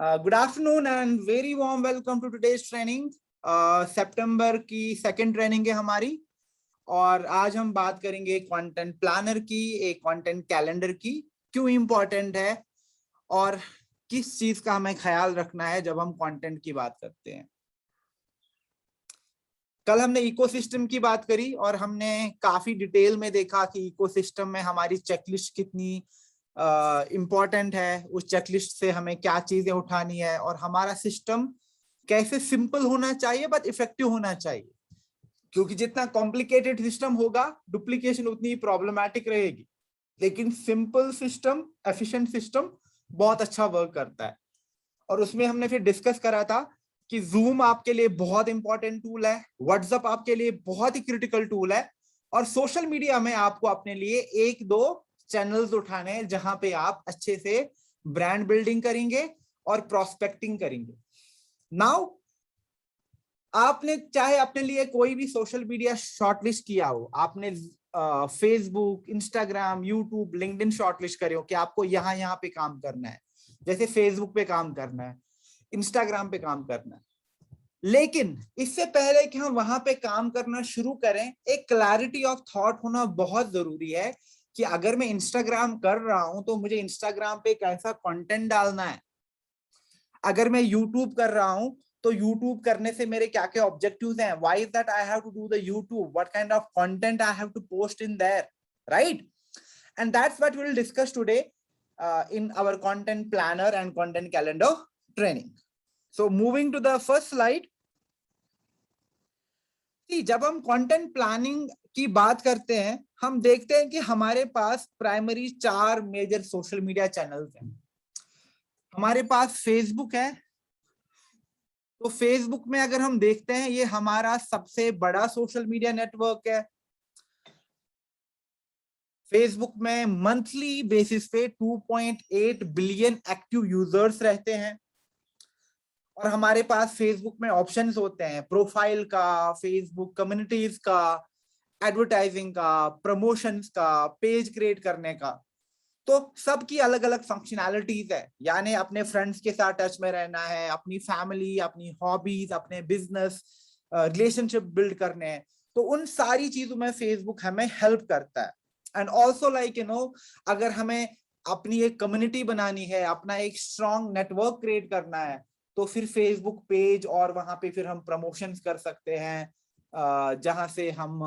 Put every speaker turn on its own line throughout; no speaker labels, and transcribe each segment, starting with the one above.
Good afternoon and very warm welcome to today's training. सितंबर की second training है हमारी और आज हम बात करेंगे कंटेंट प्लानर की, एक कंटेंट कैलेंडर की, क्यों इंपॉर्टेंट है और किस चीज का हमें ख्याल रखना है जब हम कंटेंट की बात करते हैं। कल हमने इकोसिस्टम की बात करी और हमने काफी डिटेल में देखा कि इकोसिस्टम में हमारी चेकलिस्ट कितनी इम्पॉर्टेंट है, उस चेकलिस्ट से हमें क्या चीजें उठानी है और हमारा सिस्टम कैसे सिंपल होना चाहिए बट इफेक्टिव होना चाहिए, क्योंकि जितना कॉम्प्लिकेटेड सिस्टम होगा डुप्लीकेशन उतनी ही प्रॉब्लमैटिक रहेगी, लेकिन सिंपल सिस्टम, एफिशिएंट सिस्टम बहुत अच्छा वर्क करता है। और उसमें हमने फिर डिस्कस करा था कि जूम आपके लिए बहुत इंपॉर्टेंट टूल है, व्हाट्सएप आपके लिए बहुत ही क्रिटिकल टूल है और सोशल मीडिया में आपको अपने लिए एक दो चैनल्स उठाने हैं जहां पे आप अच्छे से ब्रांड बिल्डिंग करेंगे और प्रोस्पेक्टिंग करेंगे। नाउ आपने चाहे अपने लिए कोई भी सोशल मीडिया शॉर्टलिस्ट किया हो, आपने Facebook, Instagram, YouTube, LinkedIn shortlist करे हो कि आपको यहाँ पे काम करना है, जैसे फेसबुक पे काम करना है, इंस्टाग्राम पे काम करना है, लेकिन इससे पहले कि हम वहां पे काम करना शुरू करें, एक क्लैरिटी ऑफ थॉट होना बहुत जरूरी है कि अगर मैं इंस्टाग्राम कर रहा हूं तो मुझे इंस्टाग्राम पे कैसा कंटेंट डालना है। अगर मैं यूट्यूब कर रहा हूं तो यूट्यूब करने से मेरे क्या क्या ऑब्जेक्टिव्स हैं, why is that I have to do the YouTube, what kind of content I have to post in there, right? And that's what we will discuss today in our content planner and content calendar training. So moving to the first slide. जब हम content planning की बात करते हैं, हम देखते हैं कि हमारे पास primary 4 major social media channels हैं। हमारे पास फेसबुक है, तो फेसबुक में अगर हम देखते हैं ये हमारा सबसे बड़ा सोशल मीडिया नेटवर्क है। फेसबुक में मंथली बेसिस पे 2.8 बिलियन एक्टिव यूजर्स रहते हैं और हमारे पास फेसबुक में ऑप्शंस होते हैं प्रोफाइल का, फेसबुक कम्युनिटीज का, एडवर्टाइजिंग का, प्रमोशंस का, पेज क्रिएट करने का। तो सबकी अलग अलग फंक्शनैलिटीज है, यानी अपने फ्रेंड्स के साथ टच में रहना है, अपनी फैमिली, अपनी हॉबीज, अपने बिजनेस रिलेशनशिप बिल्ड करने हैं, तो उन सारी चीजों में फेसबुक हमें हेल्प करता है। एंड ऑल्सो लाइक अगर हमें अपनी एक कम्युनिटी बनानी है, अपना एक स्ट्रॉन्ग नेटवर्क क्रिएट करना है, तो फिर फेसबुक पेज और वहां पे फिर हम प्रमोशंस कर सकते हैं, जहां से हम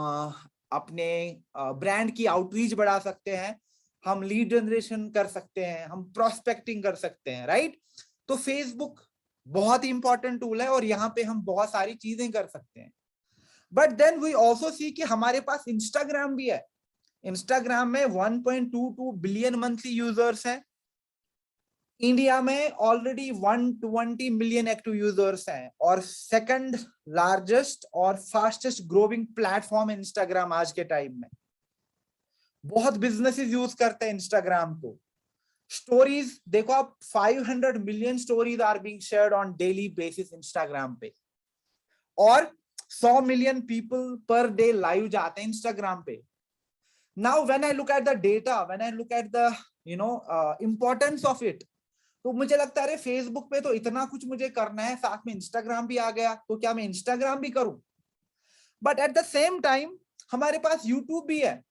अपने ब्रांड की आउटरीच बढ़ा सकते हैं, हम लीड जनरेशन कर सकते हैं, हम प्रोस्पेक्टिंग कर सकते हैं, राइट? तो फेसबुक बहुत ही इंपॉर्टेंट टूल है और यहाँ पे हम बहुत सारी चीजें कर सकते हैं। But then we also see कि हमारे पास इंस्टाग्राम भी है। इंस्टाग्राम में 1.22 बिलियन मंथली यूजर्स हैं। इंडिया में ऑलरेडी 120 मिलियन एक्टिव यूजर्स हैं और सेकंड लार्जेस्ट और फास्टेस्ट ग्रोइंग प्लेटफॉर्म इंस्टाग्राम आज के टाइम में। बहुत बिजनेसेस यूज करते हैं इंस्टाग्राम को। स्टोरीज देखो आप, 500 million stories are being shared on daily basis Instagram पे और 100 million people per day live जाते हैं इंस्टाग्राम पे। Now when I look at the data, when I look at the importance of it, तो मुझे लगता है अरे फेसबुक पे तो इतना कुछ मुझे करना है, साथ में इंस्टाग्राम भी आ गया, तो क्या मैं इंस्टाग्राम भी करूं? But at the same time हमारे पास यूट्यूब भी है।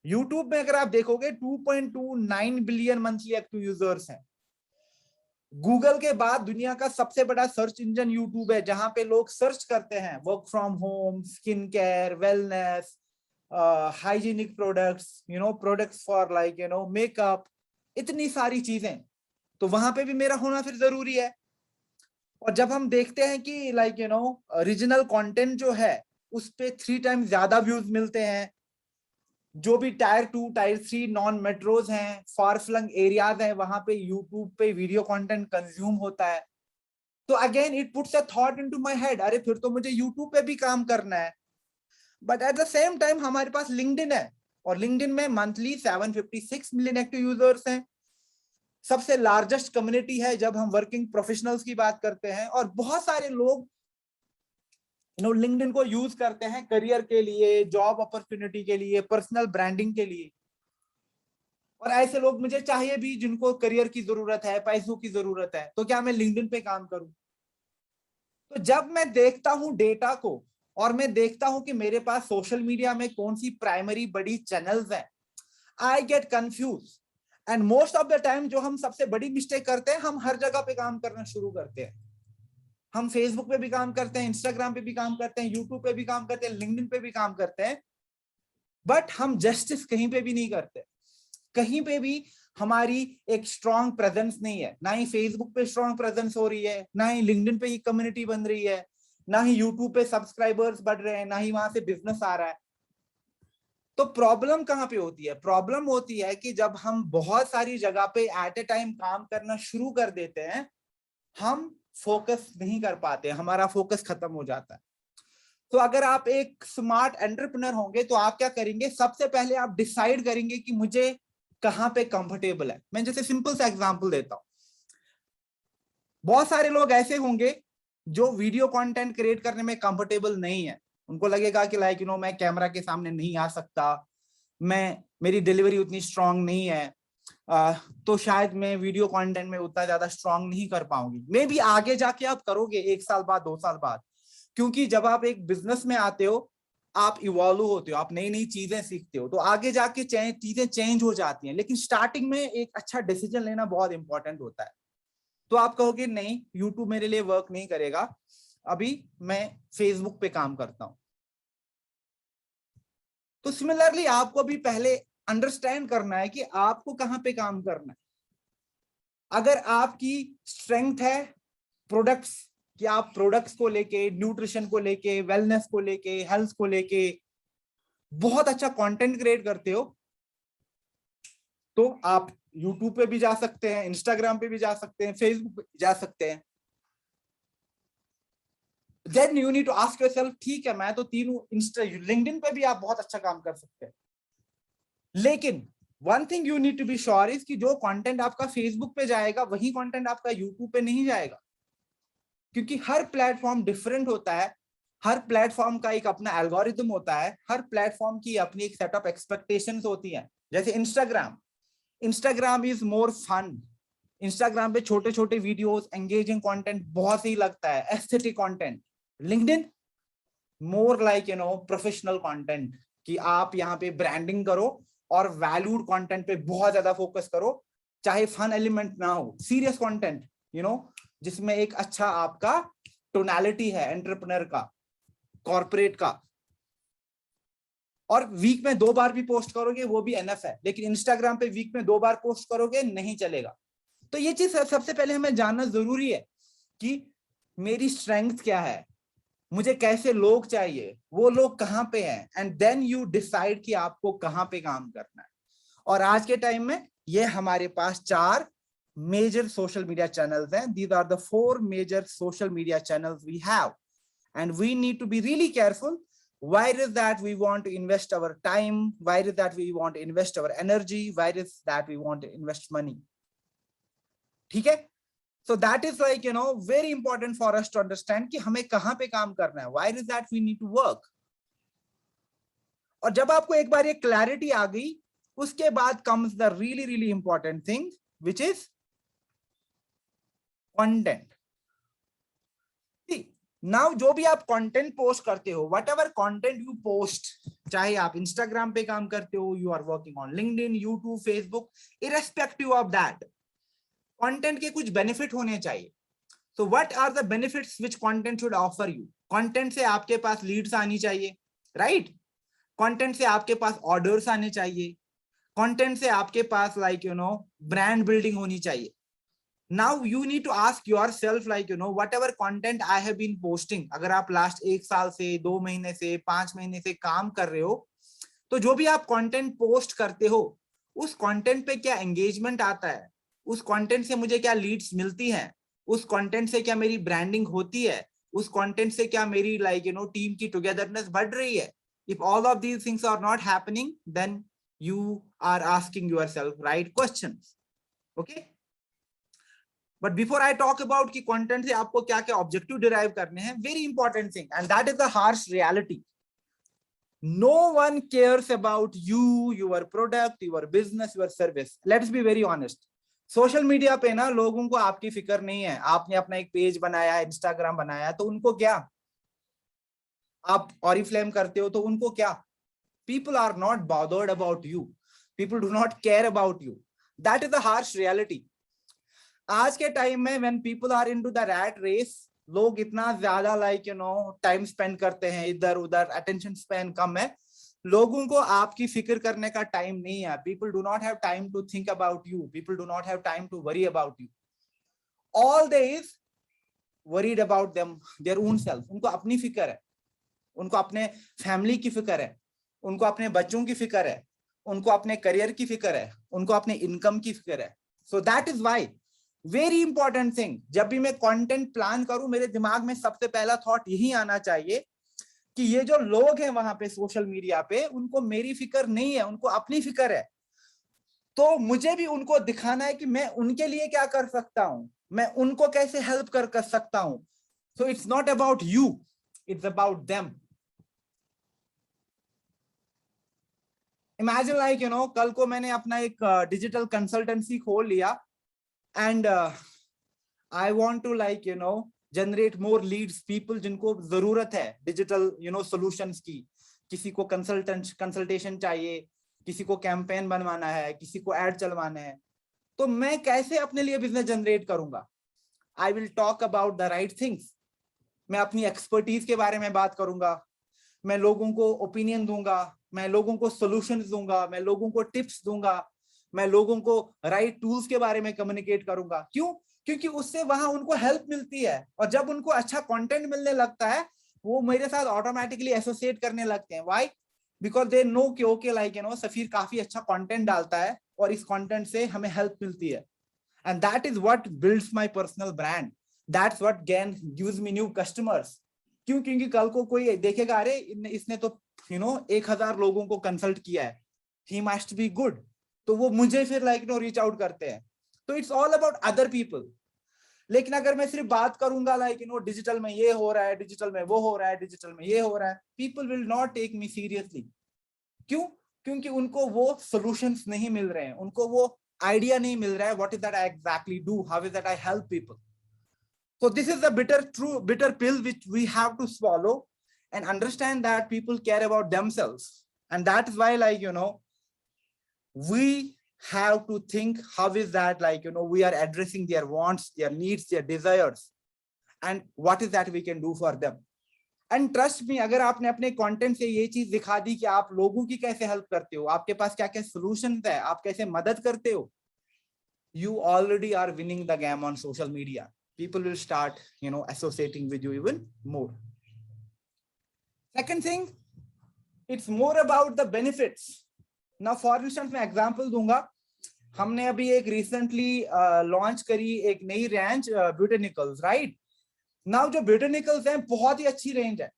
यूट्यूब में अगर आप देखोगे 2.29 बिलियन मंथली एक्टिव यूजर्स हैं। गूगल के बाद दुनिया का सबसे बड़ा सर्च इंजन यूट्यूब है, जहां पे लोग सर्च करते हैं work from home, skin care, wellness, hygienic products, products for like makeup, इतनी सारी चीजें, तो वहां पे भी मेरा होना फिर जरूरी है। और जब हम देखते हैं कि लाइक रीजनल कंटेंट जो है उस पे 3 टाइम्स ज्यादा व्यूज मिलते हैं। जो भी टायर 2, टायर 3 नॉन मेट्रोज हैं, फार फ्लंग एरियाज हैं, वहां पे यूट्यूब पे वीडियो कंटेंट कंज्यूम होता है। तो again it puts a thought into my head, अरे फिर तो मुझे यूट्यूब पे भी काम करना है। But at the same time हमारे पास लिंक्डइन है और लिंक्डइन में मंथली 756 मिलियन एक्टिव यूजर्स हैं। सबसे लार्जेस्ट कम्युनिटी है जब हम वर्किंग प्रोफेशनल्स की बात करते हैं और बहुत सारे लोग लिंक्डइन को यूज करते हैं करियर के लिए, जॉब अपॉर्चुनिटी के लिए, पर्सनल ब्रांडिंग के लिए। और ऐसे लोग मुझे चाहिए भी जिनको करियर की जरूरत है, पैसों की जरूरत है, तो क्या मैं लिंक्डइन पे काम करूं? तो जब मैं देखता हूं डेटा को और मैं देखता हूं कि मेरे पास सोशल मीडिया में कौन सी प्राइमरी बड़ी चैनल्स हैं, I get confuse. And most of the time जो हम सबसे बड़ी मिस्टेक करते हैं, हम हर जगह पे काम करना शुरू करते हैं। हम फेसबुक पे भी काम करते हैं, इंस्टाग्राम पे भी काम करते हैं, यूट्यूब पे भी काम करते हैं, लिंक्डइन पे भी काम करते हैं, बट हम जस्टिस कहीं पे भी नहीं करते। कहीं पे भी हमारी एक स्ट्रॉन्ग प्रेजेंस नहीं है। ना ही फेसबुक पे स्ट्रॉन्ग प्रेजेंस हो रही है, ना ही लिंक्डइन पे ही कम्युनिटी बन रही है, ना ही यूट्यूब पे सब्सक्राइबर्स बढ़ रहे हैं, ना ही वहां से बिजनेस आ रहा है। तो प्रॉब्लम कहां पे होती है? प्रॉब्लम होती है कि जब हम बहुत सारी जगह पे एट ए टाइम काम करना शुरू कर देते हैं, हम फोकस नहीं कर पाते, हमारा फोकस खत्म हो जाता है। तो अगर आप एक स्मार्ट एंटरप्रेन्योर होंगे तो आप क्या करेंगे? सबसे पहले आप डिसाइड करेंगे कि मुझे कहां पे कंफर्टेबल है। मैं जैसे सिंपल सा एग्जांपल देता हूं। बहुत सारे लोग ऐसे होंगे जो वीडियो कंटेंट क्रिएट करने में कंफर्टेबल नहीं है। उनको लगेगा कि लाइक मैं कैमरा के सामने नहीं आ सकता, मेरी डिलीवरी उतनी स्ट्रांग नहीं है, तो शायद मैं वीडियो कंटेंट में उतना ज्यादा स्ट्रांग नहीं कर पाऊंगी। मे बी आगे जाके आप करोगे 1 साल बाद, 2 साल बाद, क्योंकि जब आप एक बिजनेस में आते हो, आप इवॉल्व होते हो, आप नई नई चीजें सीखते हो, तो आगे जाके चीजें चेंज हो जाती हैं। लेकिन स्टार्टिंग में एक अच्छा डिसीजन लेना बहुत इंपॉर्टेंट होता है। तो आप कहोगे नहीं, यूट्यूब मेरे लिए वर्क नहीं करेगा, अभी मैं फेसबुक पे काम करता हूं। तो सिमिलरली आपको भी पहले अंडरस्टैंड करना है कि आपको कहां पे काम करना है। अगर आपकी स्ट्रेंथ है प्रोडक्ट्स, कि आप प्रोडक्ट्स को लेके, न्यूट्रिशन को लेके, वेलनेस को लेके, हेल्थ को लेके बहुत अच्छा कंटेंट क्रिएट करते हो, तो आप यूट्यूब पे भी जा सकते हैं, इंस्टाग्राम पे भी जा सकते हैं, फेसबुक पे भी जा सकते हैं। Then you need to ask yourself, ठीक है मैं तो तीनों, लिंक्डइन पे भी आप बहुत अच्छा काम कर सकते हैं, लेकिन one thing you need to be sure is कि जो कंटेंट आपका फेसबुक पे जाएगा वही कंटेंट आपका यूट्यूब पे नहीं जाएगा, क्योंकि हर प्लेटफॉर्म डिफरेंट होता है, हर प्लेटफॉर्म का एक अपना एल्गोरिथम होता है, हर प्लेटफॉर्म की अपनी एक सेट ऑफ एक्सपेक्टेशंस होती हैं। जैसे Instagram is more fun. Instagram पे छोटे छोटे वीडियोस, एंगेजिंग कंटेंट बहुत सही लगता है, aesthetic content. LinkedIn more like professional content, कि आप यहाँ पे ब्रांडिंग करो और वैल्यूड कंटेंट पे बहुत ज्यादा फोकस करो, चाहे फन एलिमेंट ना हो, सीरियस कंटेंट जिसमें एक अच्छा आपका टोनैलिटी है एंटरप्रेन्योर का, कॉर्पोरेट का, और वीक में 2 बार भी पोस्ट करोगे वो भी एनफ है। लेकिन इंस्टाग्राम पे वीक में 2 बार पोस्ट करोगे नहीं चलेगा। तो ये चीज सबसे पहले हमें जानना जरूरी है कि मेरी स्ट्रेंथ क्या है, मुझे कैसे लोग चाहिए, वो लोग कहाँ पे हैं, एंड देन यू डिसाइड कि आपको कहाँ पे काम करना है। और आज के टाइम में ये हमारे पास 4 मेजर सोशल मीडिया चैनल्स हैं। These are the 4 major social media channels we have, and we need to be really careful where is that we want to invest our time, where is that we want to invest our energy, where is that we want to invest money. ठीक है? So that is like very important for us to understand कि हमें कहां पे काम करना है, where is that we need to work. और जब आपको एक बार ये क्लैरिटी आ गई, उसके बाद comes the really really important thing which is content. Now जो भी आप कंटेंट पोस्ट करते हो, whatever content you post, चाहे आप इंस्टाग्राम पे काम करते हो, you are working on LinkedIn, YouTube, Facebook, irrespective of that, content के कुछ बेनिफिट होने चाहिए। So what are the benefits which content should offer you? Content से आपके पास लीड्स आनी चाहिए, राइट? कंटेंट से आपके पास ऑर्डर्स आने चाहिए, कंटेंट से आपके पास लाइक ब्रांड बिल्डिंग होनी चाहिए। Now you need to ask yourself like whatever content I have been posting, अगर आप लास्ट 1 साल से, 2 महीने से, 5 महीने से काम कर रहे हो, तो जो भी आप कंटेंट पोस्ट करते हो, उस कंटेंट पे क्या एंगेजमेंट आता है, उस कंटेंट से मुझे क्या लीड्स मिलती हैं, उस कंटेंट से क्या मेरी ब्रांडिंग होती है, उस कंटेंट से क्या मेरी लाइक टीम की टुगेदरनेस बढ़ रही है। If all of these things are not happening, then you are asking yourself right questions. Okay, but before I talk about कि कंटेंट से आपको क्या क्या ऑब्जेक्टिव डिराइव करने हैं, very important thing, and that is the harsh reality. No one cares about you, your product, your business, your service. Let's be very honest. Social media पे ना लोगों को आपकी फिक्र नहीं है. आपने अपना एक पेज बनाया, इंस्टाग्राम बनाया, तो उनको क्या? आप ऑरिफ्लेम करते हो तो उनको क्या? People are not bothered about you. People do not care about you. That is the harsh reality. आज के टाइम में when people are into the rat race, लोग इतना ज्यादा टाइम स्पेंड करते हैं इधर उधर, अटेंशन स्पैन कम है. लोगों को आपकी फिक्र करने का टाइम नहीं है. People do not have time to think about you. People do not have time to worry about you. All they is worried about them, their own self. उनको अपनी फिक्र है, उनको अपने फैमिली की फिक्र है, उनको अपने बच्चों की फिक्र है, उनको अपने करियर की फिक्र है, उनको अपने इनकम की फिक्र है. So that is why very important thing, जब भी मैं कंटेंट प्लान करूं मेरे दिमाग में सबसे पहला थॉट यही आना चाहिए कि ये जो लोग हैं वहां पे सोशल मीडिया पे, उनको मेरी फिक्र नहीं है, उनको अपनी फिक्र है. तो मुझे भी उनको दिखाना है कि मैं उनके लिए क्या कर सकता हूं, मैं उनको कैसे हेल्प कर सकता हूं. So it's not about you, it's about them. Imagine कल को मैंने अपना एक डिजिटल कंसल्टेंसी खोल लिया and I want to generate more leads, people जिनको जरूरत है डिजिटल सॉल्यूशंस की. किसी को कंसल्टेशन चाहिए, किसी को कैंपेन बनवाना है, किसी को एड चलवाना है. तो मैं कैसे अपने लिए बिजनेस जनरेट करूंगा? I will talk about the right things. मैं अपनी एक्सपर्टीज के बारे में बात करूंगा, मैं लोगों को ओपिनियन दूंगा, मैं लोगों को सॉल्यूशंस दूंगा, मैं लोगों को टिप्स दूंगा, मैं लोगों को राइट टूल्स के बारे में कम्युनिकेट करूंगा. क्यों? क्योंकि उससे वहां उनको हेल्प मिलती है, और जब उनको अच्छा कंटेंट मिलने लगता है वो मेरे साथ ऑटोमेटिकली एसोसिएट करने लगते हैं. व्हाई? बिकॉज दे नो कि ओके सफीर काफी अच्छा कंटेंट डालता है और इस कंटेंट से हमें हेल्प मिलती है. And that is what builds my personal brand. That's what gives me new customers. क्यों? क्योंकि कल को कोई देखेगा, अरे इसने तो 1000 लोगों को कंसल्ट किया है, ही मस्ट बी गुड, तो वो मुझे फिर रीच आउट करते हैं. तो it's all about other people. लेकिन अगर मैं सिर्फ बात करूंगा डिजिटल में ये हो रहा है, डिजिटल में वो हो रहा है, डिजिटल में ये हो रहा है, people will not take me seriously. क्यों? क्योंकि उनको वो सॉल्यूशंस नहीं मिल रहे हैं, उनको वो आइडिया नहीं मिल रहा है. What is that I exactly do, how is that I help people. So this is the bitter pill which we have to swallow and understand that people care about themselves. And that is why we have to think how is that we are addressing their wants, their needs, their desires, and what is that we can do for them. And trust me, अगर आपने अपने content से ये चीज दिखा दी कि आप लोगों की कैसे हेल्प करते हो, आपके पास क्या क्या सॉल्यूशंस है, आप कैसे मदद करते हो, you already are winning the game on social media. People will start associating with you even more. Second thing, it's more about the benefits. Now for instance मैं एग्जांपल दूंगा. हमने अभी एक रिसेंटली लॉन्च करी एक नई रेंज ब्यूटेनिकल्स, राइट. नाउ जो ब्यूटेनिकल्स हैं बहुत ही अच्छी रेंज है,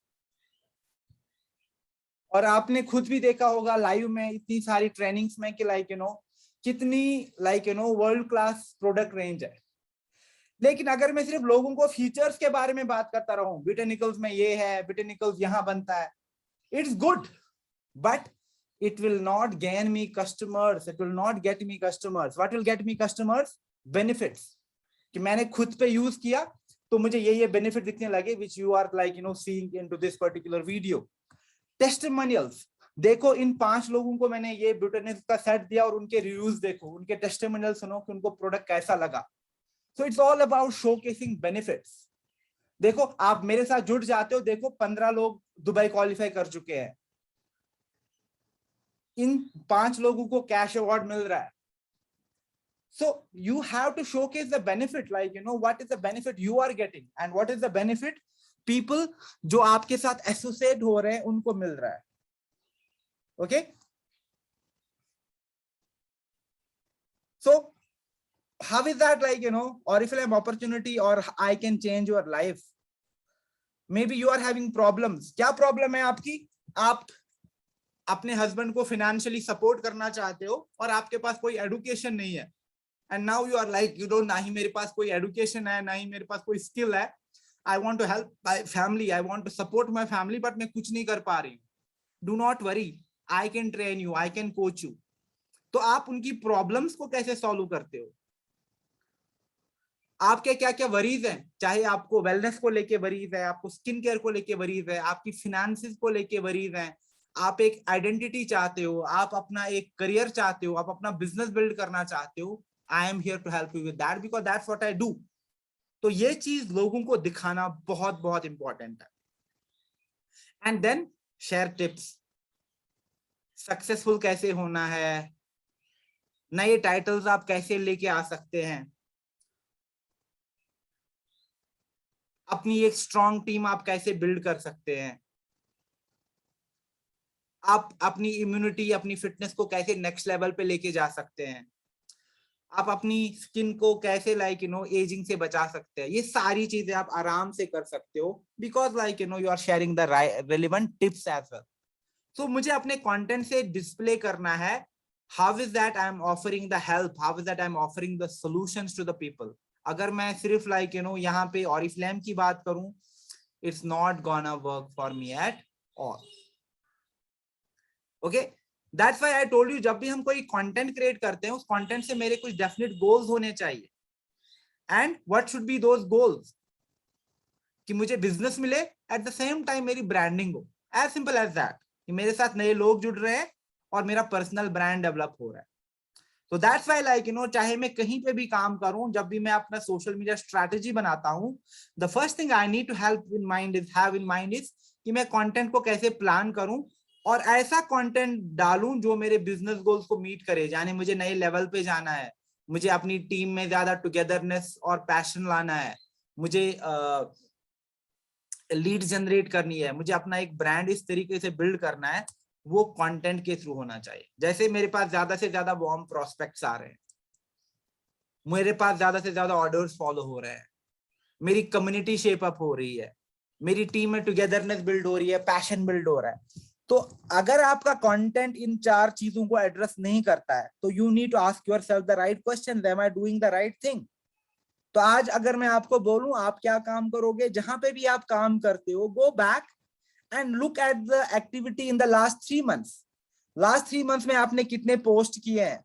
और आपने खुद भी देखा होगा लाइव में इतनी सारी ट्रेनिंग्स में कि कितनी वर्ल्ड क्लास प्रोडक्ट रेंज है. लेकिन अगर मैं सिर्फ लोगों को फीचर्स के बारे में बात करता रहूं, ब्यूटेनिकल्स में ये है, ब्यूटेनिकल्स यहां बनता है, it's good, but it will not gain me customers, it will not get me customers. What will get me customers? Benefits. कि मैंने खुद पे यूज किया तो मुझे ये बेनिफिट दिखने लगे, which you are seeing into this particular video. Testimonials. देखो इन 5 लोगों को मैंने ये ब्यूटेनिकल्स का सेट दिया और उनके रिव्यूज देखो, उनके टेस्टिमोनियल सुनो कि उनको प्रोडक्ट कैसा लगा. So it's all about showcasing benefits. देखो आप मेरे साथ जुड़ जाते हो, देखो 15 लोग दुबई क्वालिफाई कर चुके हैं, इन 5 लोगों को कैश अवार्ड मिल रहा है. So you have to showcase the benefit, what is the benefit you are getting and what is the benefit people जो आपके साथ एसोसिएट हो रहे हैं उनको मिल रहा है. Okay? So how is that Oriflame opportunity, or I can change your life? Maybe you are having problems. क्या प्रॉब्लम है आपकी? आप अपने हस्बैंड को फाइनेंशियली सपोर्ट करना चाहते हो और आपके पास कोई एडुकेशन नहीं है, and now you are you don't, ना ही मेरे पास कोई एडुकेशन है, ना ही मेरे पास कोई स्किल है. I want to help my family, I want to support my family, but मैं कुछ नहीं कर पा रही हूँ. Do not worry, I can train you, I can coach you. तो आप उनकी प्रॉब्लम्स को कैसे सॉल्व करते हो, आपके क्या क्या वरीज हैं, चाहे आपको वेलनेस को लेके वरीज है, आपको स्किन केयर को लेके वरीज है, आपकी फिनेंसेस को लेके वरीज हैं, आप एक आइडेंटिटी चाहते हो, आप अपना एक करियर चाहते हो, आप अपना बिजनेस बिल्ड करना चाहते हो, I am here to help you with that because that's what I do. तो ये चीज लोगों को दिखाना बहुत बहुत इंपॉर्टेंट है। And then share tips, successful कैसे होना है, नए टाइटल्स आप कैसे लेके आ सकते हैं, अपनी एक स्ट्रॉन्ग टीम आप कैसे बिल्ड कर सकते हैं, आप अपनी इम्यूनिटी, अपनी फिटनेस को कैसे नेक्स्ट लेवल पे लेके जा सकते हैं, आप अपनी स्किन को कैसे एजिंग से बचा सकते हैं। ये सारी चीजें आप आराम से कर सकते हो because you are sharing the relevant tips as well. तो मुझे अपने कंटेंट से डिस्प्ले करना है how is that I am offering the help, how is that I am offering the solutions to the people. अगर मैं सिर्फ यहाँ पे ऑरिफ्लेम की बात करूं, it's not gonna work for me at all. Okay, that's why I told you, जब भी हम कोई कंटेंट क्रिएट करते हैं उस कंटेंट से मेरे कुछ डेफिनेट गोल्स होने चाहिए। And what should be those goals, कि मुझे बिजनेस मिले, एट द सेम टाइम मेरी ब्रांडिंग हो, एज सिंपल एज दैट, कि मेरे साथ नए लोग जुड़ रहे हैं और मेरा पर्सनल ब्रांड डेवलप हो रहा है। तो दैट्स व्हाई चाहे मैं कहीं पे भी काम करूं, जब भी मैं अपना सोशल मीडिया स्ट्रैटेजी बनाता हूं, the first thing I need to have in mind is कि मैं कंटेंट को कैसे प्लान करूं और ऐसा कंटेंट डालूं जो मेरे बिजनेस गोल्स को मीट करे। यानी मुझे नए लेवल पे जाना है, मुझे अपनी टीम में ज्यादा टुगेदरनेस और पैशन लाना है, मुझे लीड जनरेट करनी है, मुझे अपना एक ब्रांड इस तरीके से बिल्ड करना है, वो कंटेंट के थ्रू होना चाहिए। जैसे मेरे पास ज्यादा से ज्यादा वार्म प्रोस्पेक्ट्स आ रहे हैं, मेरे पास ज्यादा से ज्यादा ऑर्डर्स फॉलो हो रहे हैं, मेरी कम्युनिटी शेप अप हो रही है, मेरी टीम में टुगेदरनेस बिल्ड हो रही है, पैशन बिल्ड हो रहा है। तो अगर आपका कंटेंट इन चार चीजों को एड्रेस नहीं करता है तो you need to ask yourself the right question, am I doing the right thing. तो आज अगर मैं आपको बोलूं आप क्या काम करोगे, जहां पे भी आप काम करते हो, go back and look at the activity in the last 3 months। Last 3 months में आपने कितने पोस्ट किए हैं,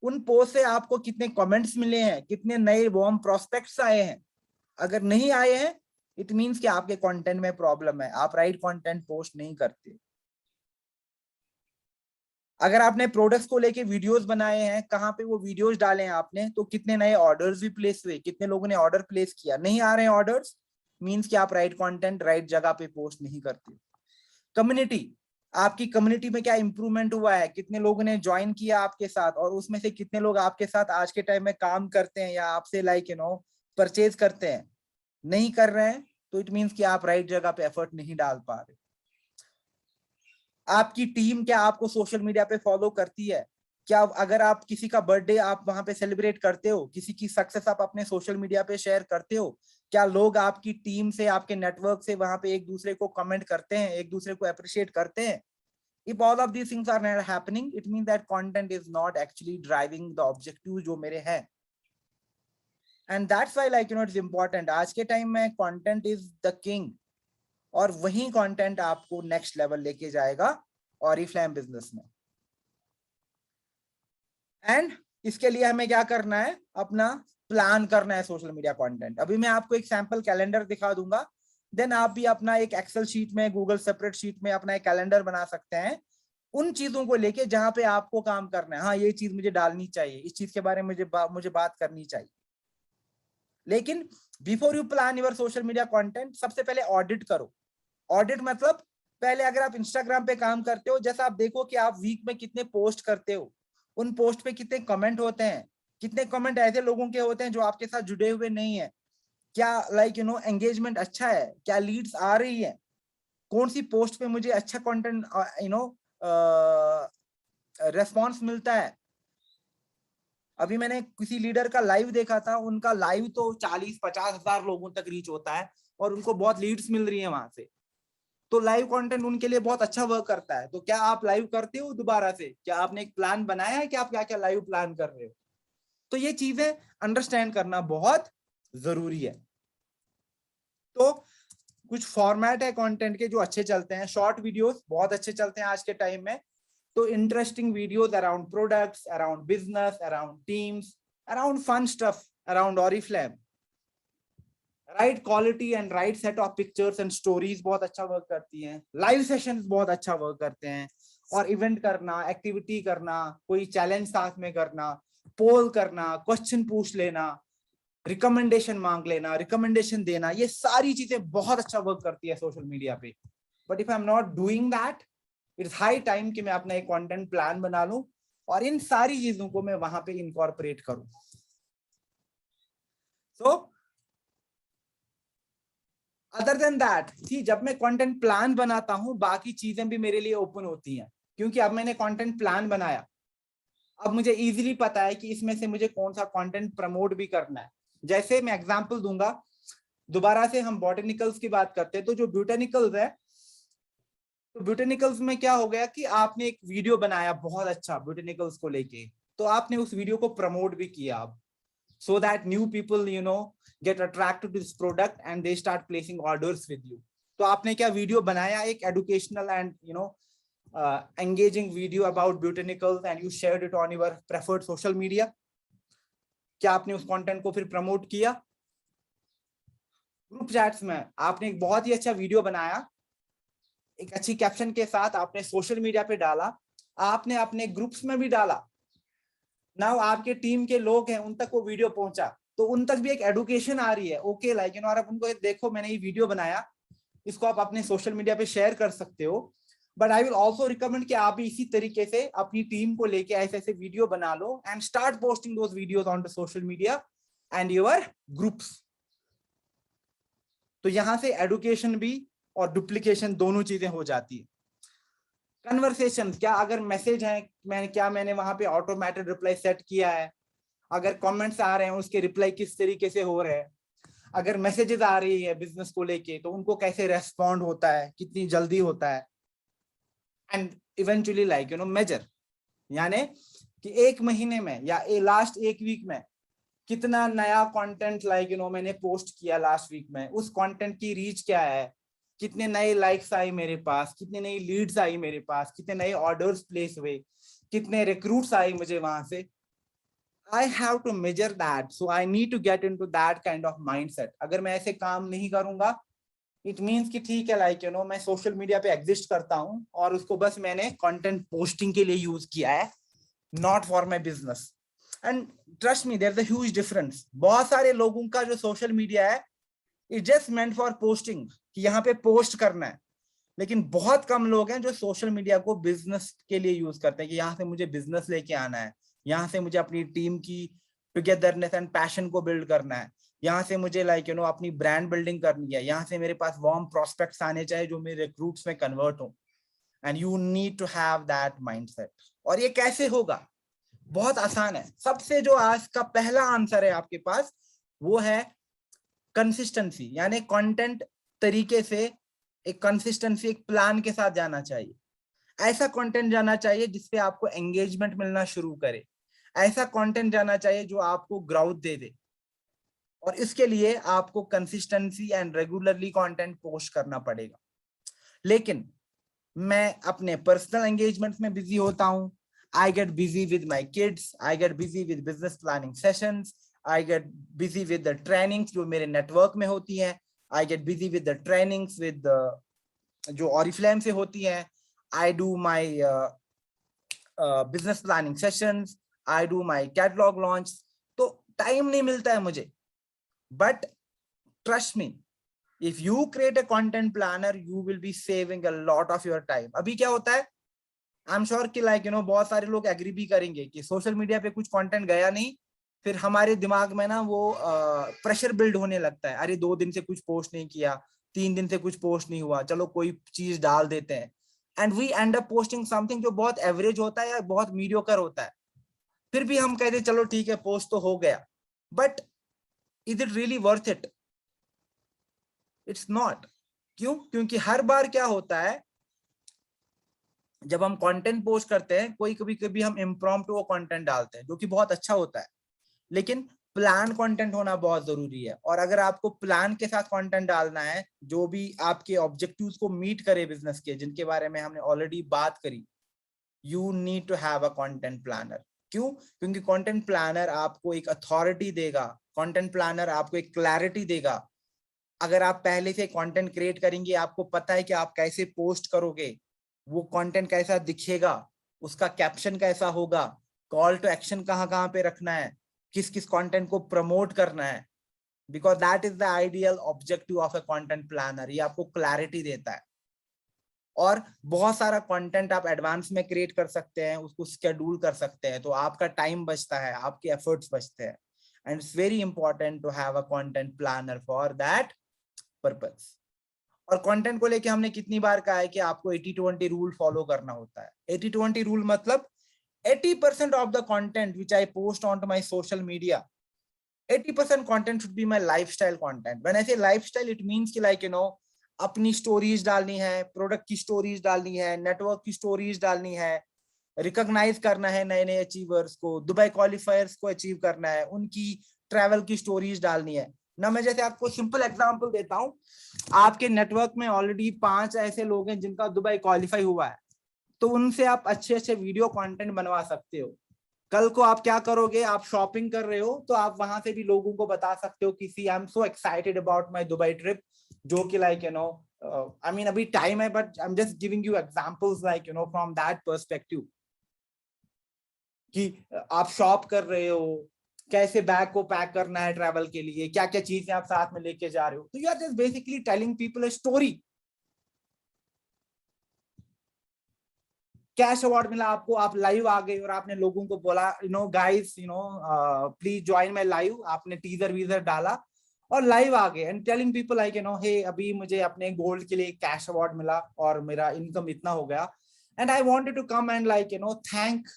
उन पोस्ट से आपको कितने कमेंट्स मिले हैं, कितने नए वार्म प्रोस्पेक्ट्स आए हैं। अगर नहीं आए हैं, इट मींस कि आपके कंटेंट में प्रॉब्लम है, आप राइट कंटेंट पोस्ट नहीं करते। अगर आपने प्रोडक्ट्स को लेके वीडियोस बनाए हैं, कहाँ पे वो वीडियोस डाले हैं आपने, तो कितने नए ऑर्डर्स भी प्लेस हुए, कितने लोगों ने ऑर्डर प्लेस किया, नहीं आ रहे हैं ऑर्डर्स, मींस कि आप राइट कंटेंट राइट जगह पे पोस्ट नहीं करते। कम्युनिटी, आपकी कम्युनिटी में क्या इंप्रूवमेंट हुआ है, कितने लोगों ने ज्वाइन किया आपके साथ, और उसमें से कितने लोग आपके साथ आज के टाइम में काम करते हैं या आपसे परचेज करते हैं। नहीं कर रहे हैं तो इट मींस कि आप राइट जगह पे एफर्ट नहीं डाल पा रहे। आपकी टीम क्या आपको सोशल मीडिया पे फॉलो करती है, क्या अगर आप किसी का बर्थडे आप वहां पे सेलिब्रेट करते हो, किसी की सक्सेस आप अपने सोशल मीडिया पे शेयर करते हो, क्या लोग आपकी टीम से, आपके नेटवर्क से वहां पे एक दूसरे को कमेंट करते हैं, एक दूसरे को अप्रिशिएट करते हैं? If all of these things are not happening, it means that content is not actually driving the objective जो मेरे हैं। And that's why it's important, आज के टाइम में content is the king, और वही कंटेंट आपको नेक्स्ट लेवल लेके जाएगा ऑरिफ्लेम बिजनेस में। एंड इसके लिए हमें क्या करना है, अपना प्लान करना है सोशल मीडिया कंटेंट। अभी मैं आपको एक सैंपल कैलेंडर दिखा दूंगा, देन आप भी अपना एक एक्सेल शीट में, गूगल सेपरेट शीट में अपना एक कैलेंडर बना सकते हैं उन चीजों को लेके जहां पे आपको काम करना है। हाँ, ये चीज मुझे डालनी चाहिए, इस चीज के बारे में मुझे बात करनी चाहिए। लेकिन before you plan your social media content, सबसे पहले ऑडिट करो। ऑडिट मतलब पहले अगर आप इंस्टाग्राम पे काम करते हो, जैसा आप देखो कि आप वीक में कितने पोस्ट करते हो, उन पोस्ट पे कितने कमेंट होते हैं, कितने कमेंट ऐसे लोगों के होते हैं जो आपके साथ जुड़े हुए नहीं है, क्या एंगेजमेंट अच्छा है, क्या लीड्स आ रही है, कौन सी पोस्ट पे मुझे अच्छा कंटेंट रेस्पॉन्स मिलता है। अभी मैंने किसी लीडर का लाइव देखा था, उनका लाइव तो 40-50 हजार लोगों तक रीच होता है और उनको बहुत लीड्स मिल रही है वहां से। तो लाइव कंटेंट उनके लिए बहुत अच्छा वर्क करता है। तो क्या आप लाइव करते हो दोबारा से, क्या आपने एक प्लान बनाया है कि आप क्या क्या लाइव प्लान कर रहे हो? तो ये चीजें अंडरस्टैंड करना बहुत जरूरी है। तो कुछ फॉर्मेट है कंटेंट के जो अच्छे चलते हैं, शॉर्ट वीडियोस बहुत अच्छे चलते हैं आज के टाइम में। तो interesting videos around products, around business, around teams, around fun stuff, around Oriflame, right quality and right set of pictures and stories बहुत अच्छा वर्क करती हैं। लाइव सेशंस बहुत अच्छा वर्क करते हैं। और इवेंट करना, एक्टिविटी करना, कोई चैलेंज साथ में करना, पोल करना, क्वेश्चन पूछ लेना, रिकमेंडेशन मांग लेना, रिकमेंडेशन देना, ये सारी चीजें बहुत अच्छा वर्क करती है सोशल मीडिया पे। But if I am not doing that, it's high time कि मैं अपना एक कंटेंट प्लान बना लूं और इन सारी चीजों को मैं वहां पे इनकॉर्पोरेट करूं। सो अदर देन दैट, सी जब मैं कंटेंट प्लान बनाता हूं बाकी चीजें भी मेरे लिए ओपन होती हैं, क्योंकि अब मैंने कंटेंट प्लान बनाया, अब मुझे इजीली पता है कि इसमें से मुझे कौन सा कंटेंट प्रमोट भी करना है। जैसे मैं एग्जांपल दूंगा, दोबारा से हम बॉटेनिकल्स की बात करते हैं, तो जो ब्यूटेनिकल्स है, तो ब्यूटेनिकल्स में क्या हो गया कि आपने एक वीडियो बनाया बहुत अच्छा ब्यूटेनिकल्स को लेके, तो आपने उस वीडियो को प्रमोट भी किया अब, so that new people get attracted to this product and they start placing orders with you. तो आपने क्या वीडियो बनाया, एक educational and engaging video about botanicals and you shared it on your preferred social media. क्या आपने उस content को फिर प्रमोट किया? ग्रुप चैट्स में आपने एक बहुत ही अच्छा वीडियो बनाया, एक अच्छी कैप्शन के साथ आपने सोशल मीडिया पे डाला, आपने अपने ग्रुप्स में भी डाला, नाउ आपके टीम के लोग हैं उन तक वो वीडियो पहुंचा, तो उन तक भी एक एडुकेशन आ रही है। ओके लाइक और आप उनको देखो मैंने ये वीडियो बनाया, इसको आप अपने सोशल मीडिया पे शेयर कर सकते हो। But I will also recommend कि आप भी इसी तरीके से अपनी टीम को लेके ऐसे ऐसे वीडियो बना लो and start posting those videos on the social media and your groups. तो यहां से एडुकेशन भी और डुप्लीकेशन दोनों चीजें हो जाती है। कन्वर्सेशन, क्या अगर मैसेज है, मैंने वहां पे ऑटोमेटेड रिप्लाई सेट किया है, अगर कमेंट्स आ रहे हैं उसके रिप्लाई किस तरीके से हो रहे हैं, अगर मैसेजेस आ रही है बिजनेस को लेके तो उनको कैसे रेस्पॉन्ड होता है, कितनी जल्दी होता है, एंड इवेंचुअली मेजर, यानी कि एक महीने में या लास्ट एक वीक में कितना नया कंटेंट मैंने पोस्ट किया लास्ट वीक में, उस कंटेंट की रीच क्या है, कितने नए लाइक्स आई मेरे पास, कितने नई लीड्स आई मेरे पास, कितने नए ऑर्डर्स प्लेस हुए, कितने रिक्रूट्स आई मुझे वहां से। I have to measure that, so I need to get into that kind of mindset. अगर मैं ऐसे काम नहीं करूंगा, it means कि ठीक है मैं सोशल मीडिया पे एग्जिस्ट करता हूँ और उसको बस मैंने कंटेंट पोस्टिंग के लिए यूज किया है, not for my business. And trust me, there's a huge difference. बहुत सारे लोगों का जो सोशल मीडिया है it's just meant for posting, कि यहाँ पे पोस्ट करना है, लेकिन बहुत कम लोग हैं जो सोशल मीडिया को बिजनेस के लिए यूज करते हैं कि यहाँ से मुझे बिजनेस लेके आना है, यहाँ से मुझे अपनी टीम की टुगेदरनेस एंड पैशन को बिल्ड करना है, यहाँ से मुझे अपनी ब्रांड बिल्डिंग करनी है, यहाँ से मेरे पास वार्म प्रोस्पेक्ट्स आने चाहिए जो मेरे रिक्रूट्स में कन्वर्ट हो। And you need to have that mindset. और ये कैसे होगा? बहुत आसान है। सबसे जो आज का पहला आंसर है आपके पास वो है कंसिस्टेंसी, यानी कंटेंट तरीके से एक कंसिस्टेंसी, एक प्लान के साथ जाना चाहिए। ऐसा कंटेंट जाना चाहिए जिससे आपको एंगेजमेंट मिलना शुरू करे, ऐसा कंटेंट जाना चाहिए जो आपको ग्राउथ दे दे, और इसके लिए आपको consistency and regularly content post करना पड़ेगा। लेकिन मैं अपने पर्सनल एंगेजमेंट में बिजी होता हूं, I get busy with my kids, I get busy with business planning sessions, I get busy with the trainings जो मेरे नेटवर्क में होती हैं, I get busy with the trainings with जो ऑरिफ्लेम से होती हैं, I do my business planning sessions, I do my catalogue launch, तो टाइम नहीं मिलता है मुझे। But trust me, if you create a content planner you will be saving a lot of your time. अभी क्या होता है, I'm sure कि बहुत सारे लोग एग्री भी करेंगे कि सोशल मीडिया पे कुछ कंटेंट गया नहीं, फिर हमारे दिमाग में ना वो प्रेशर बिल्ड होने लगता है, अरे 2 दिन से कुछ पोस्ट नहीं किया, 3 दिन से कुछ पोस्ट नहीं हुआ, चलो कोई चीज डाल देते हैं, and we end up posting something जो बहुत एवरेज होता है या बहुत मीडियोकर होता है। फिर भी हम कहते चलो ठीक है पोस्ट तो हो गया, but is it really worth it? It's not. क्यों? क्योंकि हर बार क्या होता है, जब हम कंटेंट पोस्ट करते हैं, कभी कभी हम इम्प्रॉम्प्टू कंटेंट डालते हैं जो कि बहुत अच्छा होता है, लेकिन प्लान कंटेंट होना बहुत जरूरी है। और अगर आपको प्लान के साथ कंटेंट डालना है जो भी आपके ऑब्जेक्टिव्स को मीट करे बिजनेस के, जिनके बारे में हमने ऑलरेडी बात करी, you need to have a content planner. क्यों? क्योंकि कंटेंट प्लानर आपको एक अथॉरिटी देगा, कंटेंट प्लानर आपको एक क्लैरिटी देगा। अगर आप पहले से कंटेंट क्रिएट करेंगे, आपको पता है कि आप कैसे पोस्ट करोगे, वो कंटेंट कैसा दिखेगा, उसका कैप्शन कैसा होगा, कॉल टू एक्शन कहाँ कहाँ पे रखना है, किस किस कंटेंट को प्रमोट करना है, because that is the ideal objective of a content planner. ये आपको क्लैरिटी देता है। और बहुत सारा कंटेंट आप एडवांस में क्रिएट कर सकते हैं, उसको शेड्यूल कर सकते हैं, तो आपका टाइम बचता है, आपके एफर्ट्स बचते हैं। And it's very important to have a content planner for that purpose. और कंटेंट को लेके हमने कितनी बार कहा है कि आपको 80-20 रूल फॉलो करना होता है। 80-20 रूल मतलब 80% of the content which I post onto my social media, 80% content should be my lifestyle content. When I say lifestyle, it means कि like अपनी स्टोरीज डालनी है, प्रोडक्ट की स्टोरीज डालनी है, नेटवर्क की स्टोरीज डालनी है, रिकॉग्नाइज करना है नए नए अचीवर्स को, दुबई क्वालिफायर्स को अचीव करना है, उनकी ट्रैवल की स्टोरीज डालनी है ना। मैं जैसे आपको सिंपल एग्जांपल देता हूँ, आपके नेटवर्क में ऑलरेडी 5 ऐसे लोग हैं जिनका दुबई क्वालिफाई हुआ है, तो उनसे आप अच्छे अच्छे वीडियो कंटेंट बनवा सकते हो। कल को आप क्या करोगे, आप शॉपिंग कर रहे हो, तो आप वहां से भी लोगों को बता सकते हो कि see I am so excited about my Dubai trip, जो कि लाइक आई मीन अभी टाइम है, but I am just giving you examples like from that perspective कि आप शॉप कर रहे हो, कैसे बैग को पैक करना है ट्रैवल के लिए, क्या क्या चीजें आप साथ में लेके जा रहे हो। तो you are just basically telling people a story. Cash award मिला आपको, आप लाइव आ गए और आपने लोगों को बोला guys please join my live, आपने टीजर वीजर डाला और लाइव आ गए and telling people like hey अभी मुझे अपने गोल्ड के लिए कैश अवार्ड मिला और मेरा इनकम इतना हो गया, and I wanted to come and like thank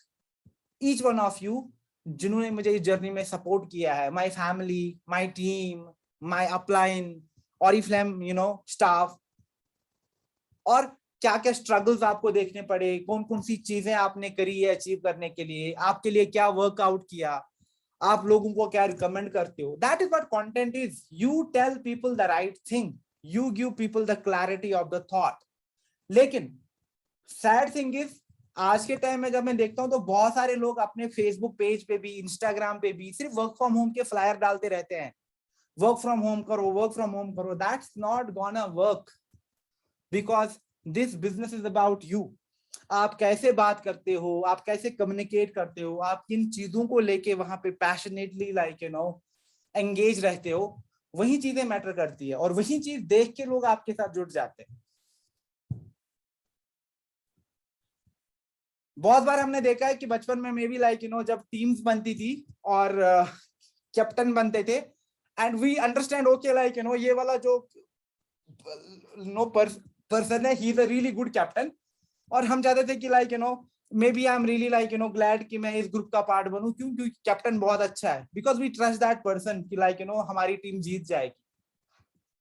each one of you जिन्होंने मुझे इस जर्नी में सपोर्ट किया है, my family, my team, my upline, Oriflame staff, और क्या क्या स्ट्रगल्स आपको देखने पड़े, कौन कौन सी चीजें आपने करी है अचीव करने के लिए, आपके लिए क्या वर्कआउट किया, आप लोगों को क्या रिकमेंड करते हो। That is what content is. You tell people the right thing, you give people the clarity of the thought. लेकिन सैड थिंग इज, आज के टाइम में जब मैं देखता हूं तो बहुत सारे लोग अपने फेसबुक पेज पे भी, इंस्टाग्राम पे भी सिर्फ वर्क फ्रॉम होम के फ्लायर डालते रहते हैं, वर्क फ्रॉम होम करो, वर्क फ्रॉम होम करो। That's not gonna work, because this business is about you. आप कैसे बात करते हो, आप कैसे कम्युनिकेट करते हो, आप किन चीजों को लेके वहां पे पैशनेटली लाइक एंगेज रहते हो, वही चीजें मैटर करती है और वही चीज देख के लोग आपके साथ जुड़ जाते हैं। बहुत बार हमने देखा है कि बचपन में भी लाइक जब टीम्स बनती थी और कैप्टन बनते थे, and we understand okay like ये वाला जो पर्सन है, he is a really good captain, और हम चाहते थे कि like maybe I am really like glad कि मैं इस ग्रुप का पार्ट बनूं। क्यों? क्योंकि कैप्टन बहुत अच्छा है, because we trust that person कि लाइक हमारी टीम जीत जाएगी।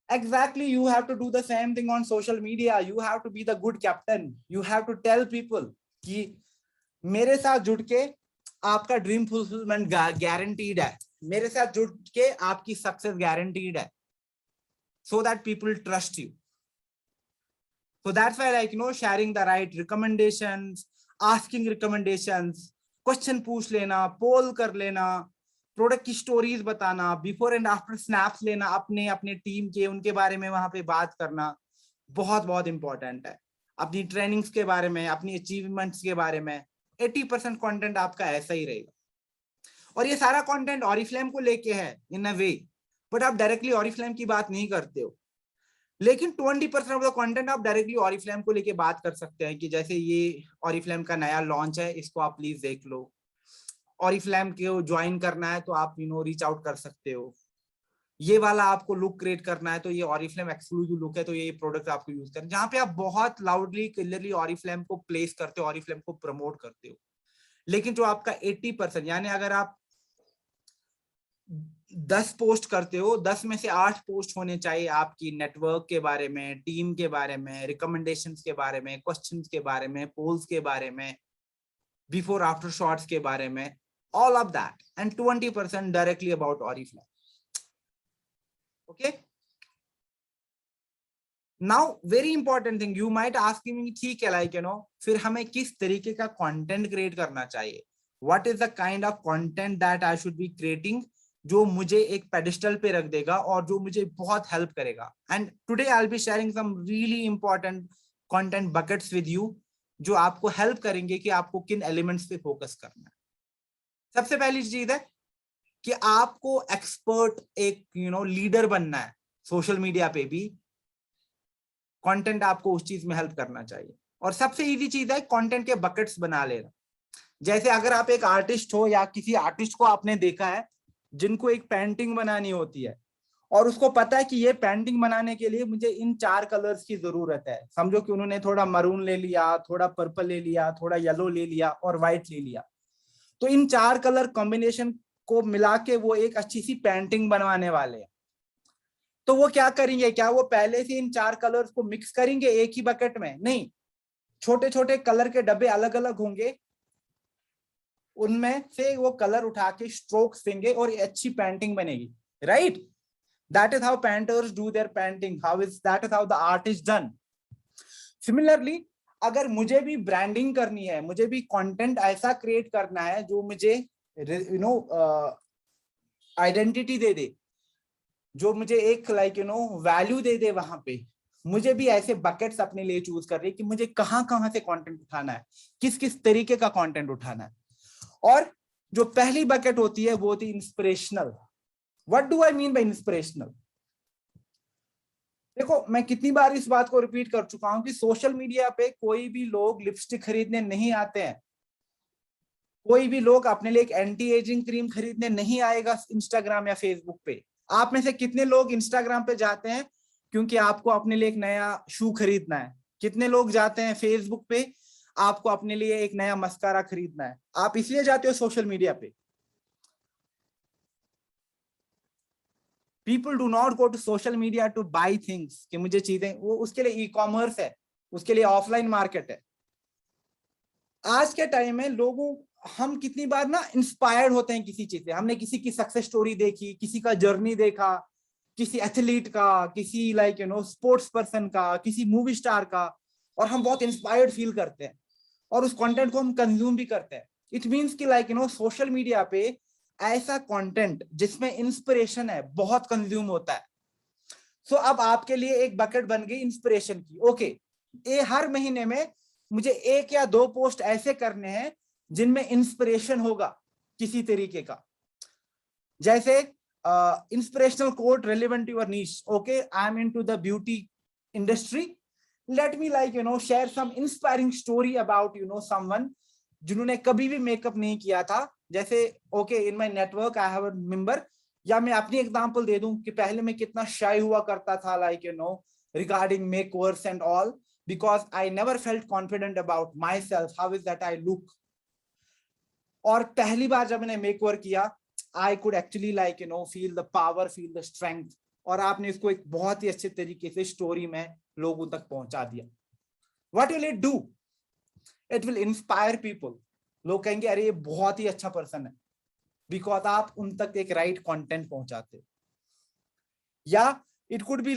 Exactly, you have to do the same thing on social media. You have to be the good captain. You have to tell people कि मेरे साथ जुड़ के आपका ड्रीम फुलफिलमेंट गारंटीड है, मेरे साथ जुड़ के आपकी सक्सेस गारंटीड है, so that people trust you. So that's why like sharing the right recommendations, asking recommendations, question पूछ लेना, पोल कर लेना, प्रोडक्ट की स्टोरीज बताना, बिफोर एंड आफ्टर स्नैप्स लेना अपने अपने टीम के, उनके बारे में वहां पे बात करना बहुत बहुत इंपॉर्टेंट है। अपनी ट्रेनिंग्स के बारे में, अपनी अचीवमेंट्स के बारे में 80% कंटेंट आपका ऐसा ही रहेगा। और ये सारा कंटेंट ऑरिफ्लेम को लेके है इन अ वे, बट आप डायरेक्टली ऑरिफ्लेम की बात नहीं करते हो। लेकिन 20% ऑफ द कंटेंट आप डायरेक्टली ऑरिफ्लेम को लेके बात कर सकते हैं कि जैसे ये ऑरिफ्लेम का नया लॉन्च है, इसको आप प्लीज देख लो, ऑरिफ्लेम को ज्वाइन करना है तो आप रीच आउट कर सकते हो, ये वाला आपको लुक क्रिएट करना है तो ये ऑरिफ्लेम एक्सक्लूसिव लुक है, तो ये प्रोडक्ट आपको यूज करना, जहां पे आप बहुत लाउडली क्लियरली ऑरिफ्लेम को प्लेस करते हो, ऑरिफ्लेम को प्रमोट करते हो। लेकिन जो आपका 80%, यानी अगर आप 10 पोस्ट करते हो, 10 में से 8 पोस्ट होने चाहिए आपकी नेटवर्क के बारे में, टीम के बारे में, रिकमेंडेशंस के बारे में, क्वेश्चंस के बारे में, पोल्स के बारे में, बिफोर आफ्टर शॉट्स के बारे में, all of that, and 20% directly about Oriflame. Okay, now very important thing, you might ask me, ठीक है, like फिर हमें किस तरीके का कंटेंट क्रिएट करना चाहिए, what is the kind of content that I should be creating जो मुझे एक पेडिस्टल पे रख देगा और जो मुझे बहुत हेल्प करेगा. And today I will be sharing some really important content buckets with you जो आपको हेल्प करेंगे कि आपको किन एलिमेंट्स पे फोकस करना है. सबसे पहली चीज है कि आपको एक्सपर्ट एक लीडर बनना है. सोशल मीडिया पे भी कंटेंट आपको उस चीज में हेल्प करना चाहिए. और सबसे इजी चीज है कंटेंट के बकेट्स बना लेना. जैसे अगर आप एक आर्टिस्ट हो या किसी आर्टिस्ट को आपने देखा है जिनको एक पेंटिंग बनानी होती है और उसको पता है कि ये पेंटिंग बनाने के लिए मुझे इन 4 कलर्स की जरूरत है. समझो कि उन्होंने थोड़ा मरून ले लिया, थोड़ा पर्पल ले लिया, थोड़ा येलो ले लिया और व्हाइट ले लिया. तो इन 4 कलर कॉम्बिनेशन को मिला के वो एक अच्छी सी पेंटिंग बनवाने वाले हैं. तो वो क्या करेंगे, क्या वो पहले से इन 4 कलर्स को मिक्स करेंगे एक ही बकेट में? नहीं, छोटे छोटे कलर के डब्बे अलग अलग होंगे, उनमें से वो कलर उठा के स्ट्रोक्स देंगे और अच्छी पेंटिंग बनेगी. Right, that is how painters do their painting. That is how the art is done. Similarly अगर मुझे भी ब्रांडिंग करनी है, मुझे भी कंटेंट ऐसा क्रिएट करना है जो मुझे आइडेंटिटी दे दे, जो मुझे एक वैल्यू दे दे, वहां पे मुझे भी ऐसे बकेट्स अपने लिए चूज कर रही है कि मुझे कहां कहां से कंटेंट उठाना है, किस किस तरीके का कंटेंट उठाना है. और जो पहली बकेट होती है वो होती है inspirational. What do I mean by inspirational? देखो, मैं कितनी बार इस बात को रिपीट कर चुका हूं कि सोशल मीडिया पे कोई भी लोग लिपस्टिक खरीदने नहीं आते हैं, कोई भी लोग अपने लिए एक एंटी एजिंग क्रीम खरीदने नहीं आएगा इंस्टाग्राम या फेसबुक पे. आप में से कितने लोग इंस्टाग्राम पे जाते हैं क्योंकि आपको अपने लिए एक नया शू खरीदना है? कितने लोग जाते हैं फेसबुक पे आपको अपने लिए एक नया मस्कारा खरीदना है? आप इसलिए जाते हो सोशल मीडिया पे. People do not go to social media to buy things कि मुझे चीजें, वो उसके लिए ई कॉमर्स है, उसके लिए ऑफलाइन मार्केट है. आज के टाइम में लोगों, हम कितनी बार ना इंस्पायर्ड होते हैं किसी चीज से. हमने किसी की सक्सेस स्टोरी देखी, किसी का जर्नी देखा, किसी एथलीट का, किसी स्पोर्ट्स पर्सन का, किसी मूवी स्टार का, और हम बहुत इंस्पायर्ड फील करते हैं और उस कंटेंट को हम कंज्यूम भी करते हैं. इट मीन्स कि सोशल मीडिया पे ऐसा कंटेंट जिसमें इंस्पिरेशन है बहुत कंज्यूम होता है. सो अब आपके लिए एक बकेट बन गई इंस्पिरेशन की. ओके, ये हर महीने में मुझे 1 या 2 पोस्ट ऐसे करने हैं जिनमें इंस्पिरेशन होगा किसी तरीके का. जैसे inspirational quote relevant to your niche. Okay, I am into the beauty industry, let me share some inspiring story about someone जिन्होंने कभी भी मेकअप नहीं किया था. जैसे ओके, in my network I have a member, या मैं अपनी एग्जांपल दे दूं कि पहले मैं कितना शाय हुआ करता था regarding makeovers and all, because I never felt confident about myself, how is that I look. और पहली बार जब मैंने मेकओवर किया, I could actually feel the power, feel the strength. और आपने इसको एक बहुत ही अच्छे तरीके से स्टोरी में लोगों तक पहुंचा दिया. What will it do? It will inspire people. लोग कहेंगे अरे ये बहुत ही अच्छा पर्सन है, बिकॉज आप उन तक एक राइट कंटेंट पहुंचाते. या it could be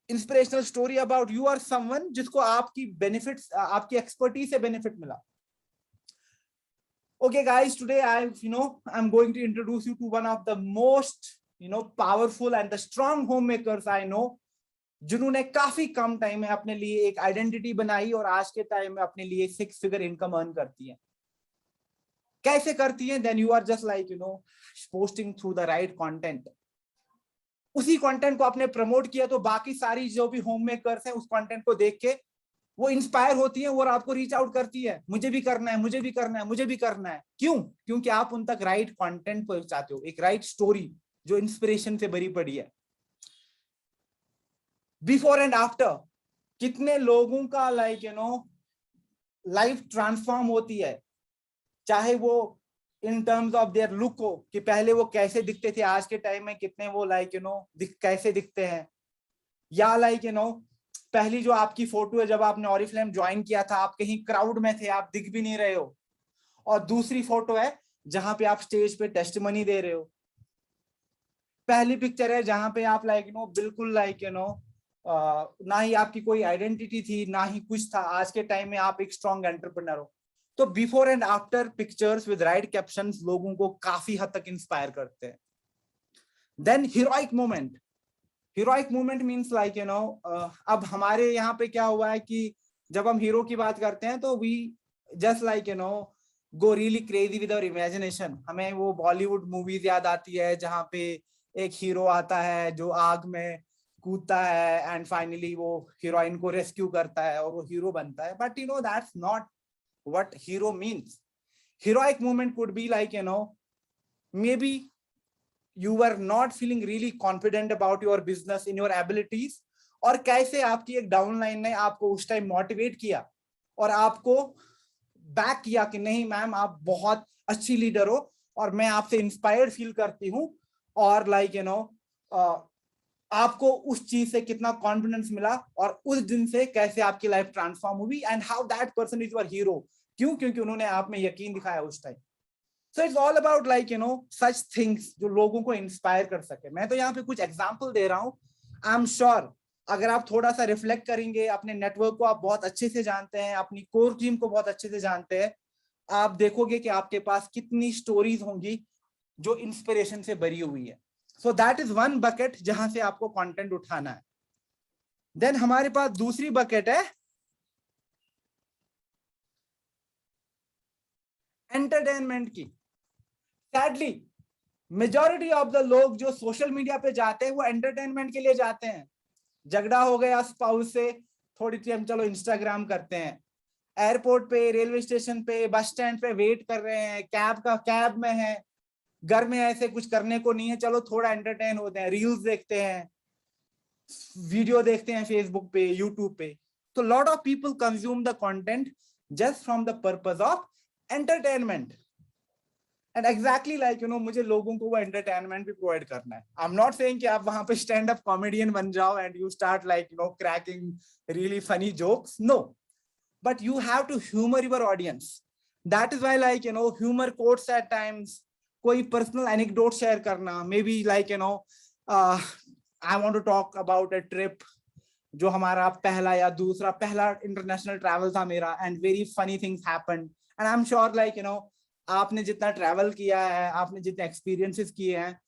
inspirational story about you are someone जिसको आपकी बेनिफिट्स, आपकी एक्सपर्टीज से बेनिफिट मिला. Okay guys, today I'm going to introduce you to one of the most powerful and the strong homemakers I know, जिन्होंने काफी कम time में अपने लिए एक आइडेंटिटी बनाई और आज के टाइम में अपने लिए 6 फिगर इनकम अर्न करती है. कैसे करती है? Then you are just posting through the right content. उसी कंटेंट को आपने प्रमोट किया तो बाकी सारी जो भी होम मेकर्स हैं उस कंटेंट को देख के वो इंस्पायर होती है और आपको रीच आउट करती है, मुझे भी करना है, मुझे भी करना है, मुझे भी करना है. क्यों? क्योंकि आप उन तक राइट कंटेंट पहुंचाते हो, एक राइट स्टोरी जो इंस्पिरेशन से भरी पड़ी है. बिफोर एंड आफ्टर कितने लोगों का लाइफ ट्रांसफॉर्म होती है, चाहे वो in terms of their look हो कि पहले वो कैसे दिखते थे, आज के टाइम में कितने वो कैसे दिखते हैं. या पहली जो आपकी फोटो है जब आपने ऑरिफ्लेम ज्वाइन किया था, आप कहीं क्राउड में थे, आप दिख भी नहीं रहे हो, और दूसरी फोटो है जहां पे आप स्टेज पे टेस्टिमनी दे रहे हो। पहली पिक्चर है जहां पे आप बिल्कुल ना ही आपकी कोई आइडेंटिटी थी, ना ही कुछ था। आज के टाइम में आप एक स्ट्रॉन्ग एंटरप्रेन्योर हो। तो before and after pictures with right captions लोगों को काफी हद तक इंस्पायर करते हैं। Then heroic moment. Heroic movement means अब हमारे यहाँ पे क्या हुआ है कि जब हम हीरो की बात करते हैं तो we just go really crazy with our imagination. हमें वो बॉलीवुड मूवीज याद आती है जहाँ पे एक हीरो आता है जो आग में कूदता है एंड फाइनली वो हीरोइन को रेस्क्यू करता है और वो हीरो बनता है। But that's not what hero means. Heroic movement could be may be you were not feeling really confident about your business in your abilities, और कैसे आपकी एक डाउनलाइन ने आपको उस टाइम मोटिवेट किया और आपको बैक किया कि नहीं मैम आप बहुत अच्छी लीडर हो और मैं आपसे इंस्पायर्ड फील करती हूँ, और आपको उस चीज से कितना कॉन्फिडेंस मिला और उस दिन से कैसे आपकी लाइफ ट्रांसफॉर्म हुई and how that person is your hero. क्यों? क्योंकि उन्होंने आप में यकीन दिखाया उस time. So it's all about such things जो लोगों को इंस्पायर कर सके। मैं तो यहाँ पे कुछ एग्जांपल दे रहा हूँ। आई एम श्योर अगर आप थोड़ा सा रिफ्लेक्ट करेंगे, अपने नेटवर्क को आप बहुत अच्छे से जानते हैं, अपनी कोर टीम को बहुत अच्छे से जानते हैं, आप देखोगे कि आपके पास कितनी स्टोरीज होंगी जो इंस्पिरेशन से भरी हुई है। So that is one bucket जहां से आपको कंटेंट उठाना है। देन हमारे पास दूसरी बकेट है एंटरटेनमेंट की। सैडली मेजॉरिटी ऑफ द लोग जो सोशल मीडिया पे जाते हैं वो एंटरटेनमेंट के लिए जाते हैं। झगड़ा हो गया स्पाउस से, थोड़ी सी हम चलो इंस्टाग्राम करते हैं। एयरपोर्ट पे, रेलवे स्टेशन पे, बस स्टैंड पे वेट कर रहे हैं, कैब में है, घर में ऐसे कुछ करने को नहीं है, चलो थोड़ा एंटरटेन होते हैं, रील्स देखते हैं, वीडियो देखते हैं फेसबुक पे, यूट्यूब पे। तो lot of people consume the content just from the purpose of entertainment. And exactly मुझे लोगों को वो एंटरटेनमेंट भी प्रोवाइड करना है। आई एम नॉट सेइंग कि आप वहां पे स्टैंड अप कॉमेडियन बन जाओ and you start cracking really funny jokes, no, but you have to humour your audience. That is why humour quotes at times, कोई पर्सनल एनेक्डोट शेयर करना, maybe I want to talk about a trip जो हमारा पहला international travel था मेरा, and very funny things happened. And I am sure आपने जितना travel किया है, आपने जितने एक्सपीरियंसेस किए हैं,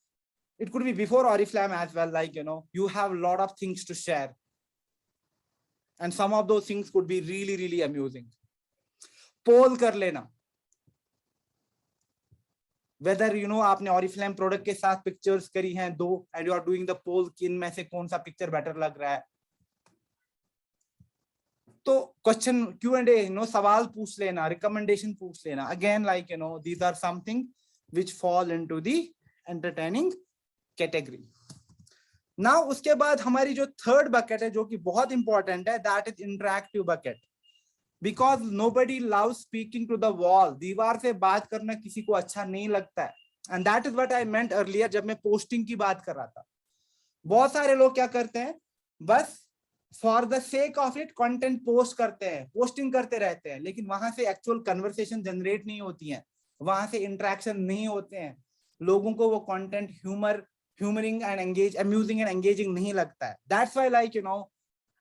it could be before Oriflame as well, you have a lot of things to share and some of those things could be really really amusing. पोल कर लेना, whether आपने Oriflame प्रोडक्ट के साथ पिक्चर्स करी हैं दो and you are doing the poll कि इनमें से कौन सा पिक्चर बेटर लग रहा है। तो क्वेश्चन Q&A, सवाल पूछ लेना, रिकमेंडेशन पूछ लेना। Again these are something which fall into the entertaining category. Now उसके बाद हमारी जो थर्ड बकेट है जो कि बहुत इंपॉर्टेंट है, that is interactive bucket. Because nobody love speaking to the wall. दीवार से बात करना किसी को अच्छा नहीं लगता है, and that is what I meant earlier जब मैं पोस्टिंग की बात कर रहा था। बहुत सारे लोग क्या करते हैं, बस for the sake of it content post करते हैं, पोस्टिंग करते रहते हैं, लेकिन वहां से एक्चुअल कन्वर्सेशन जनरेट नहीं होती है, वहां से इंटरेक्शन नहीं होते हैं, लोगों को वो content humouring and amusing and engaging नहीं लगता है। दैट्स व्हाई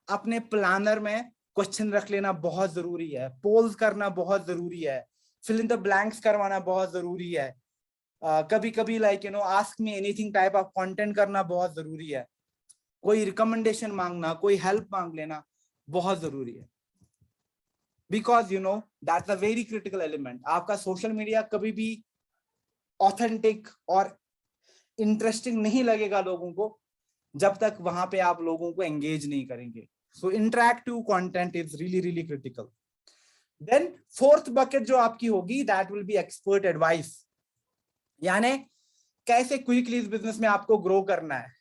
अपने प्लानर में क्वेश्चन रख लेना बहुत जरूरी है, पोल्स करना बहुत जरूरी है, फिल इन द ब्लैंक्स करवाना बहुत जरूरी है, कभी कभी ask me anything type of content करना बहुत जरूरी है, कोई रिकमेंडेशन मांगना, कोई हेल्प मांग लेना बहुत जरूरी है। Because that's a very critical element. आपका सोशल मीडिया कभी भी ऑथेंटिक और इंटरेस्टिंग नहीं लगेगा लोगों को जब तक वहां पे आप लोगों को एंगेज नहीं करेंगे। So interactive content is really really critical. Then fourth bucket जो आपकी होगी, that will be expert advice. यानी कैसे क्विकली इस बिजनेस में आपको ग्रो करना है,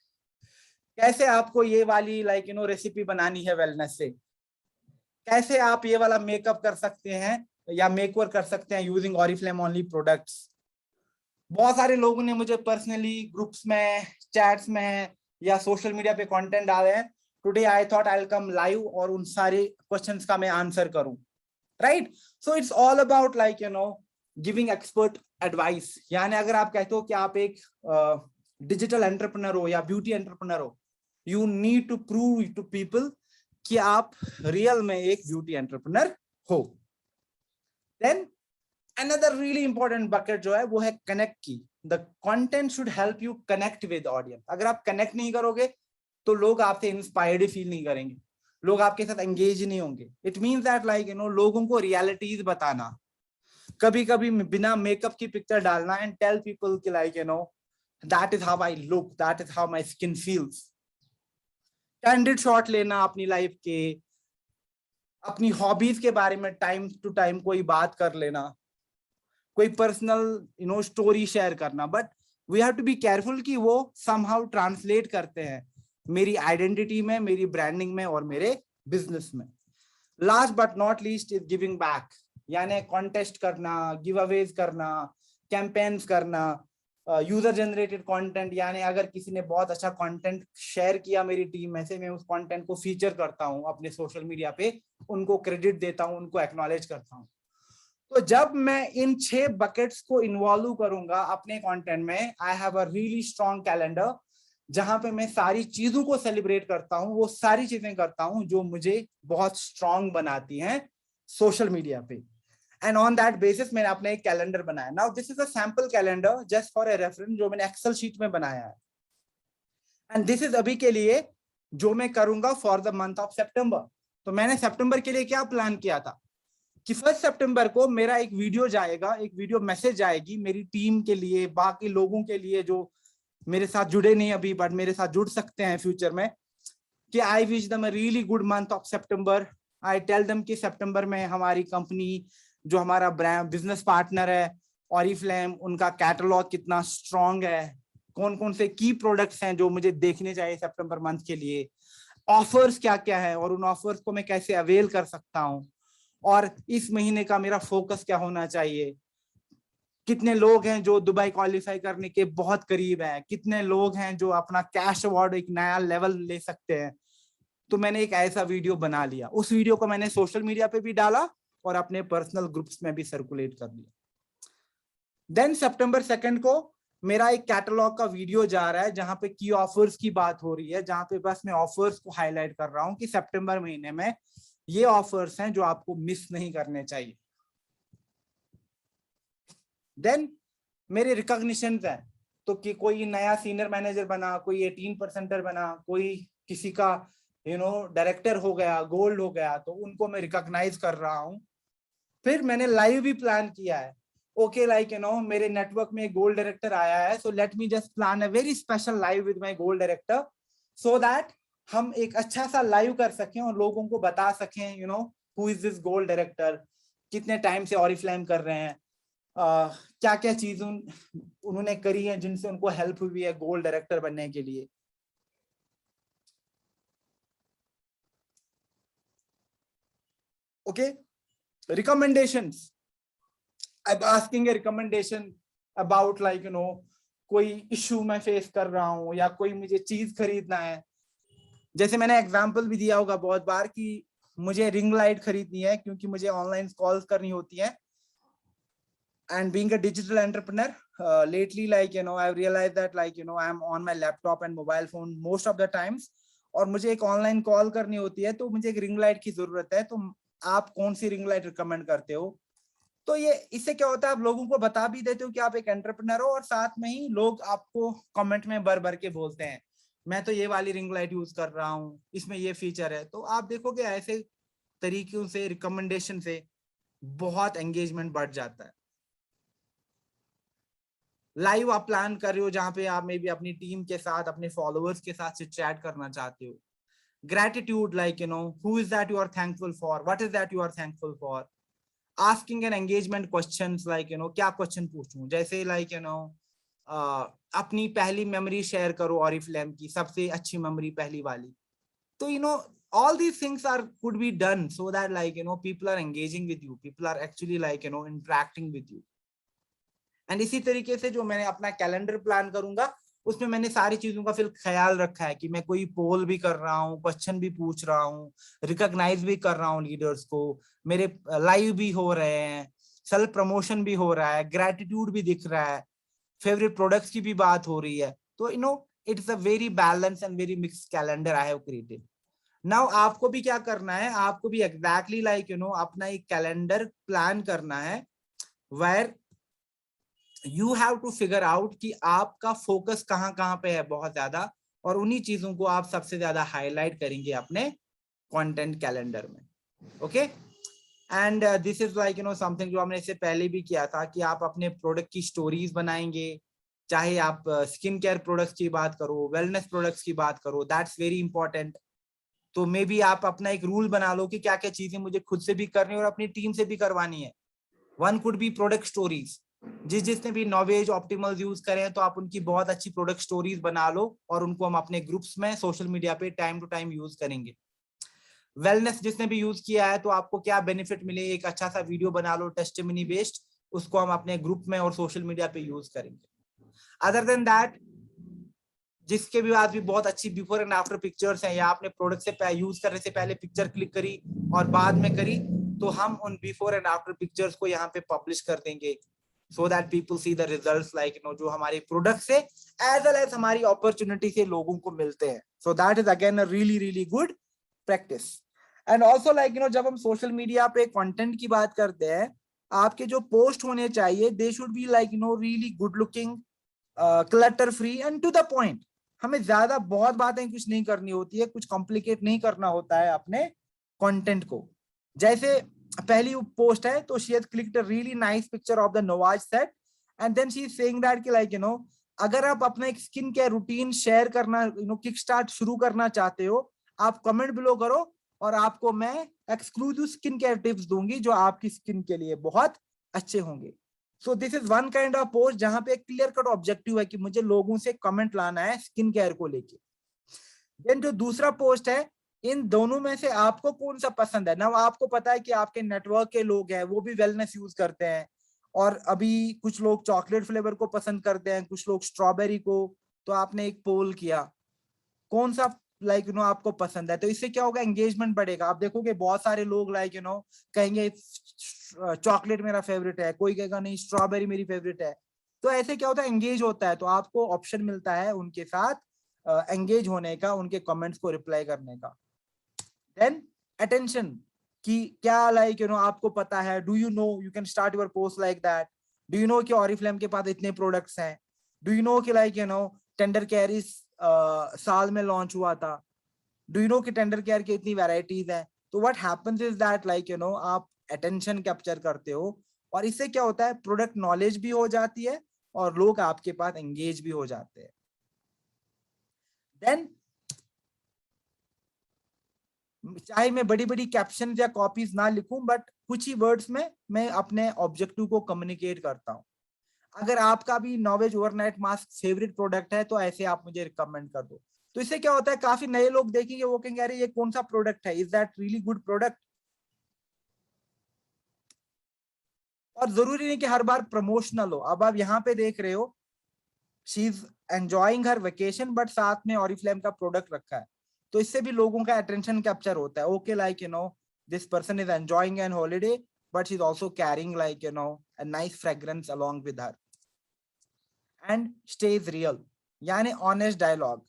कैसे आपको ये वाली रेसिपी बनानी है वेलनेस से, कैसे आप ये वाला मेकअप कर सकते हैं या मेकओवर कर सकते हैं यूजिंग ऑरिफ्लेम ओनली प्रोडक्ट्स। बहुत सारे लोगों ने मुझे पर्सनली ग्रुप्स में, चैट्स में या सोशल मीडिया पे कंटेंट डाले हैं। Today I thought I will come live और उन सारे क्वेश्चंस का मैं आंसर करूं, right. So it's all about giving expert advice, यानी अगर आप कहते हो कि आप एक डिजिटल एंटरप्रेन्योर हो या ब्यूटी एंटरप्रेन्योर हो, you need to prove to people कि आप रियल में एक ब्यूटी एंटरप्रेन्योर हो। Then another really important bucket जो है वो है कनेक्ट की। The content should help you connect with audience. अगर आप कनेक्ट नहीं करोगे तो लोग आपसे इंस्पायर्ड फील नहीं करेंगे, लोग आपके साथ एंगेज नहीं होंगे। इट मीन्स दैट लाइक लोगों को रियलिटीज बताना, कभी कभी बिना मेकअप की पिक्चर डालना एंड टेल पीपल कि like that is how I look, that is how my skin feels. Candid shot लेना अपनी लाइफ के, अपनी हॉबीज के बारे में टाइम टू टाइम कोई बात कर लेना, कोई पर्सनल स्टोरी शेयर करना, but we have to be careful कि वो समहाउ ट्रांसलेट करते हैं मेरी आइडेंटिटी में, मेरी ब्रांडिंग में और मेरे बिजनेस में। Last but not least is giving back, यानी कॉन्टेस्ट करना, गिव अवेज करना, कैंपेन्स करना, यूजर जनरेटेड कंटेंट, यानी अगर किसी ने बहुत अच्छा कंटेंट शेयर किया मेरी टीम में से, मैं उस कंटेंट को फीचर करता हूं अपने सोशल मीडिया पे, उनको क्रेडिट देता हूं, उनको एक्नॉलेज करता हूं। तो जब मैं इन 6 बकेट्स को इन्वॉल्व करूंगा अपने कंटेंट में, आई have a really strong calendar जहां पे मैं सारी चीजों को सेलिब्रेट करता हूं, वो सारी चीजें करता हूं जो मुझे बहुत स्ट्रॉन्ग बनाती हैं सोशल मीडिया पे। एंड ऑन दैट बेसिस मैंने अपना एक कैलेंडर बनाया। Now this is a sample calendar just for a reference, जो मैंने एक्सेल शीट में बनाया है। एंड दिस इज अभी के लिए जो मैं करूंगा फॉर द मंथ ऑफ सितंबर। तो मैंने सितंबर के लिए क्या प्लान किया था कि 1 सितंबर को मेरा एक वीडियो जाएगा, एक वीडियो मैसेज जाएगी मेरी टीम के लिए, बाकी लोगों के लिए जो मेरे साथ जुड़े नहीं अभी बट मेरे साथ जुड़ सकते हैं फ्यूचर में, कि I wish them a really good month of सितंबर। आई टेल देम कि सितंबर में हमारी कंपनी, जो हमारा ब्रांड बिजनेस पार्टनर है ऑरिफ्लेम, उनका कैटलॉग कितना स्ट्रॉन्ग है, कौन कौन से की प्रोडक्ट्स हैं जो मुझे देखने चाहिए सितंबर मंथ के लिए, ऑफर्स क्या क्या है और उन ऑफर्स को मैं कैसे अवेल कर सकता हूं, और इस महीने का मेरा फोकस क्या होना चाहिए, कितने लोग हैं जो दुबई क्वालिफाई करने के बहुत करीब हैं, कितने लोग हैं जो अपना कैश अवार्ड एक नया लेवल ले सकते हैं। तो मैंने एक ऐसा वीडियो बना लिया, उस वीडियो को मैंने सोशल मीडिया पे भी डाला और अपने पर्सनल ग्रुप्स में भी सर्कुलेट कर दिया। देन सितंबर 2 को मेरा एक कैटलॉग का वीडियो जा रहा है जहां पे की ऑफर्स की बात हो रही है, जहां पे बस मैं ऑफर्स को हाईलाइट कर रहा हूं कि सितंबर महीने में ये ऑफर्स हैं जो आपको मिस नहीं करने चाहिए। देन मेरे रिकॉग्निशन है, तो कि कोई नया सीनियर मैनेजर बना, कोई 18% बना, कोई किसी का डायरेक्टर हो गया, गोल्ड हो गया, तो उनको मैं रिकॉग्नाइज कर रहा हूं। फिर मैंने लाइव भी प्लान किया है, ओके लाइक मेरे नेटवर्क में गोल्ड डायरेक्टर आया है, so let me just plan a very special live with my gold director, so that हम एक अच्छा सा लाइव कर सकें और लोगों को बता सकें who is this gold director, कितने टाइम से ऑरिफ्लेम कर रहे हैं, क्या क्या चीज उन्होंने करी है जिनसे उनको हेल्प हुई है गोल्ड डायरेक्टर बनने के लिए। Okay, recommendations, I'm asking a recommendation about like कोई इशू मैं फेस कर रहा हूँ या कोई मुझे चीज खरीदना है। जैसे मैंने एग्जांपल भी दिया होगा बहुत बार कि मुझे रिंग लाइट खरीदनी है क्योंकि मुझे ऑनलाइन कॉल्स करनी होती है, and being a digital entrepreneur, lately like I've realized that like I'm on my laptop and mobile phone most of the times, और मुझे एक ऑनलाइन कॉल करनी होती है तो मुझे एक रिंग लाइट की जरूरत है। तो आप कौन सी रिंग लाइट रिकमेंड करते हो? तो ये इससे क्या होता है, आप लोगों को बता भी देते हो कि आप एक एंटरप्रेन्योर हो और साथ में ही लोग आपको कमेंट में भर भर के बोलते हैं मैं तो ये वाली रिंग लाइट यूज कर रहा हूँ, इसमें ये फीचर है। तो आप देखोगे ऐसे तरीकों से, रिकमेंडेशन से बहुत एंगेजमेंट बढ़ जाता है। लाइव आप प्लान कर रहे हो जहां पे आप मे बी अपनी टीम के साथ, अपने फॉलोअर्स के साथ चैट करना चाहते हो। Gratitude, like who is that you are thankful for, what is that you are thankful for. Asking an engagement questions, like क्या क्वेश्चन पूछूं, जैसे लाइक अपनी पहली मेमोरी शेयर करो ऑरिफ्लेम की, सबसे अच्छी मेमोरी पहली वाली। तो all these things are could be done so that like people are engaging with you, people are actually like interacting with you। And इसी तरीके से जो मैंने अपना कैलेंडर प्लान करूंगा उसमें मैंने सारी चीजों का फिर ख्याल रखा है कि मैं कोई पोल भी कर रहा हूँ, क्वेश्चन भी पूछ रहा हूँ, रिकॉग्नाइज भी कर रहा हूँ लीडर्स को, मेरे लाइव भी हो रहे हैं, सेल्फ प्रमोशन भी हो रहा है, ग्रेटिट्यूड भी दिख रहा है, फेवरेट प्रोडक्ट्स की भी बात हो रही है। तो it's a very balance and very mix calendar I have created. Now आपको भी क्या करना है, आपको भी एग्जैक्टली लाइक अपना एक कैलेंडर प्लान करना है, where you have to figure out कि आपका फोकस कहाँ कहाँ पे है बहुत ज्यादा, और उन्हीं चीजों को आप सबसे ज्यादा हाईलाइट करेंगे अपने कंटेंट कैलेंडर में। Okay, and this is like something जो हमने इससे पहले भी किया था कि आप अपने प्रोडक्ट की स्टोरीज बनाएंगे, चाहे आप स्किन केयर प्रोडक्ट्स की बात करो, वेलनेस प्रोडक्ट्स की बात करो, दैट्स वेरी इंपॉर्टेंट। तो मे बी आप अपना एक रूल बना लो कि क्या क्या चीजें मुझे खुद से भी करनी है और अपनी टीम से भी करवानी है। One could be product stories, जिसने भी नॉवेज ऑप्टिमल्स यूज करे हैं तो आप उनकी बहुत अच्छी प्रोडक्ट स्टोरीज बना लो और उनको हम अपने ग्रुप्स में सोशल मीडिया पे टाइम टू टाइम यूज करेंगे। वेलनेस जिसने भी यूज किया है तो आपको क्या बेनिफिट मिले, एक अच्छा सा वीडियो बना लो टेस्टिमनी बेस्ड, उसको हम अपने ग्रुप में और सोशल मीडिया पे यूज करेंगे। अदर देन दैट, जिसके भी बाद भी बहुत अच्छी बिफोर एंड आफ्टर पिक्चर्स हैं या आपने प्रोडक्ट से यूज करने से पहले पिक्चर क्लिक करी और बाद में करी, तो हम उन बिफोर एंड आफ्टर पिक्चर्स को यहाँ पे पब्लिश कर देंगे, so that people see the results like जो हमारे प्रोडक्ट से एज वेल एज हमारी अपॉर्चुनिटी से लोगों को मिलते हैं। सो that is again a really really good practice. And also like जब हम सोशल मीडिया पे कंटेंट की बात करते हैं, आपके जो पोस्ट होने चाहिए they should be like really good looking, clutter free and to the point. हमें ज्यादा बहुत बातें कुछ नहीं करनी होती है, कुछ कॉम्प्लिकेट नहीं करना होता है अपने कंटेंट को। जैसे पहली पोस्ट है तो she has clicked a really nice picture of the नवाज set and then she is saying that कि लाइक अगर आप अपना एक स्किन केयर रूटीन शेयर करना किक स्टार्ट शुरू करना चाहते हो, आप कमेंट बिलो करो और आपको मैं एक्सक्लूसिव स्किन केयर टिप्स दूंगी जो आपकी स्किन के लिए बहुत अच्छे होंगे। So this is one kind of post जहां पे क्लियर कट ऑब्जेक्टिव है कि मुझे लोगों से कमेंट लाना है स्किन केयर को लेके। देन जो दूसरा पोस्ट है, इन दोनों में से आपको कौन सा पसंद है ना, आपको पता है कि आपके नेटवर्क के लोग हैं वो भी वेलनेस यूज करते हैं, और अभी कुछ लोग चॉकलेट फ्लेवर को पसंद करते हैं, कुछ लोग स्ट्रॉबेरी को। तो आपने एक पोल किया कौन सा लाइक आपको पसंद है, तो इससे क्या होगा, एंगेजमेंट बढ़ेगा। आप देखोगे बहुत सारे लोग लाइक कहेंगे चॉकलेट मेरा फेवरेट है, कोई कहेगा नहीं स्ट्रॉबेरी मेरी फेवरेट है। तो ऐसे क्या होता है, एंगेज होता है, तो आपको ऑप्शन मिलता है उनके साथ एंगेज होने का, उनके कमेंट्स को रिप्लाई करने का। देन अटेंशन कि क्या लाइक आपको पता है, do you know you can start your post like that, do you know कि ऑरिफ्लेम के पास इतने प्रोडक्ट्स हैं, डू यू नो कि लाइक टेंडर केयर इस साल में लॉन्च हुआ था, डू यू नो कि टेंडर केयर की इतनी वैरायटीज हैं। तो what happens is that like आप अटेंशन कैप्चर करते हो, और इससे क्या होता है, प्रोडक्ट नॉलेज भी हो जाती है और लोग आपके पास एंगेज भी हो जाते हैं। देन चाहे मैं बड़ी बड़ी कैप्शन या कॉपीज ना लिखूं, बट कुछ ही वर्ड्स में मैं अपने ऑब्जेक्टिव को कम्युनिकेट करता हूं। अगर आपका भी नॉवेज ओवरनाइट मास्क फेवरेट प्रोडक्ट है तो ऐसे आप मुझे रिकमेंड कर दो। तो इससे क्या होता है, काफी नए लोग देखेंगे, वो कहेंगे अरे ये कौन सा प्रोडक्ट है, is that really good product. और जरूरी नहीं कि हर बार प्रमोशनल हो। अब आप यहाँ पे देख रहे हो she is enjoying her vacation, but साथ में ऑरिफ्लेम का प्रोडक्ट रखा है, तो इससे भी लोगों का अटेंशन कैप्चर होता है। Okay like this person is enjoying an holiday but she is also carrying like a nice fragrance along with her. And stay real, यानी ऑनेस्ट डायलॉग।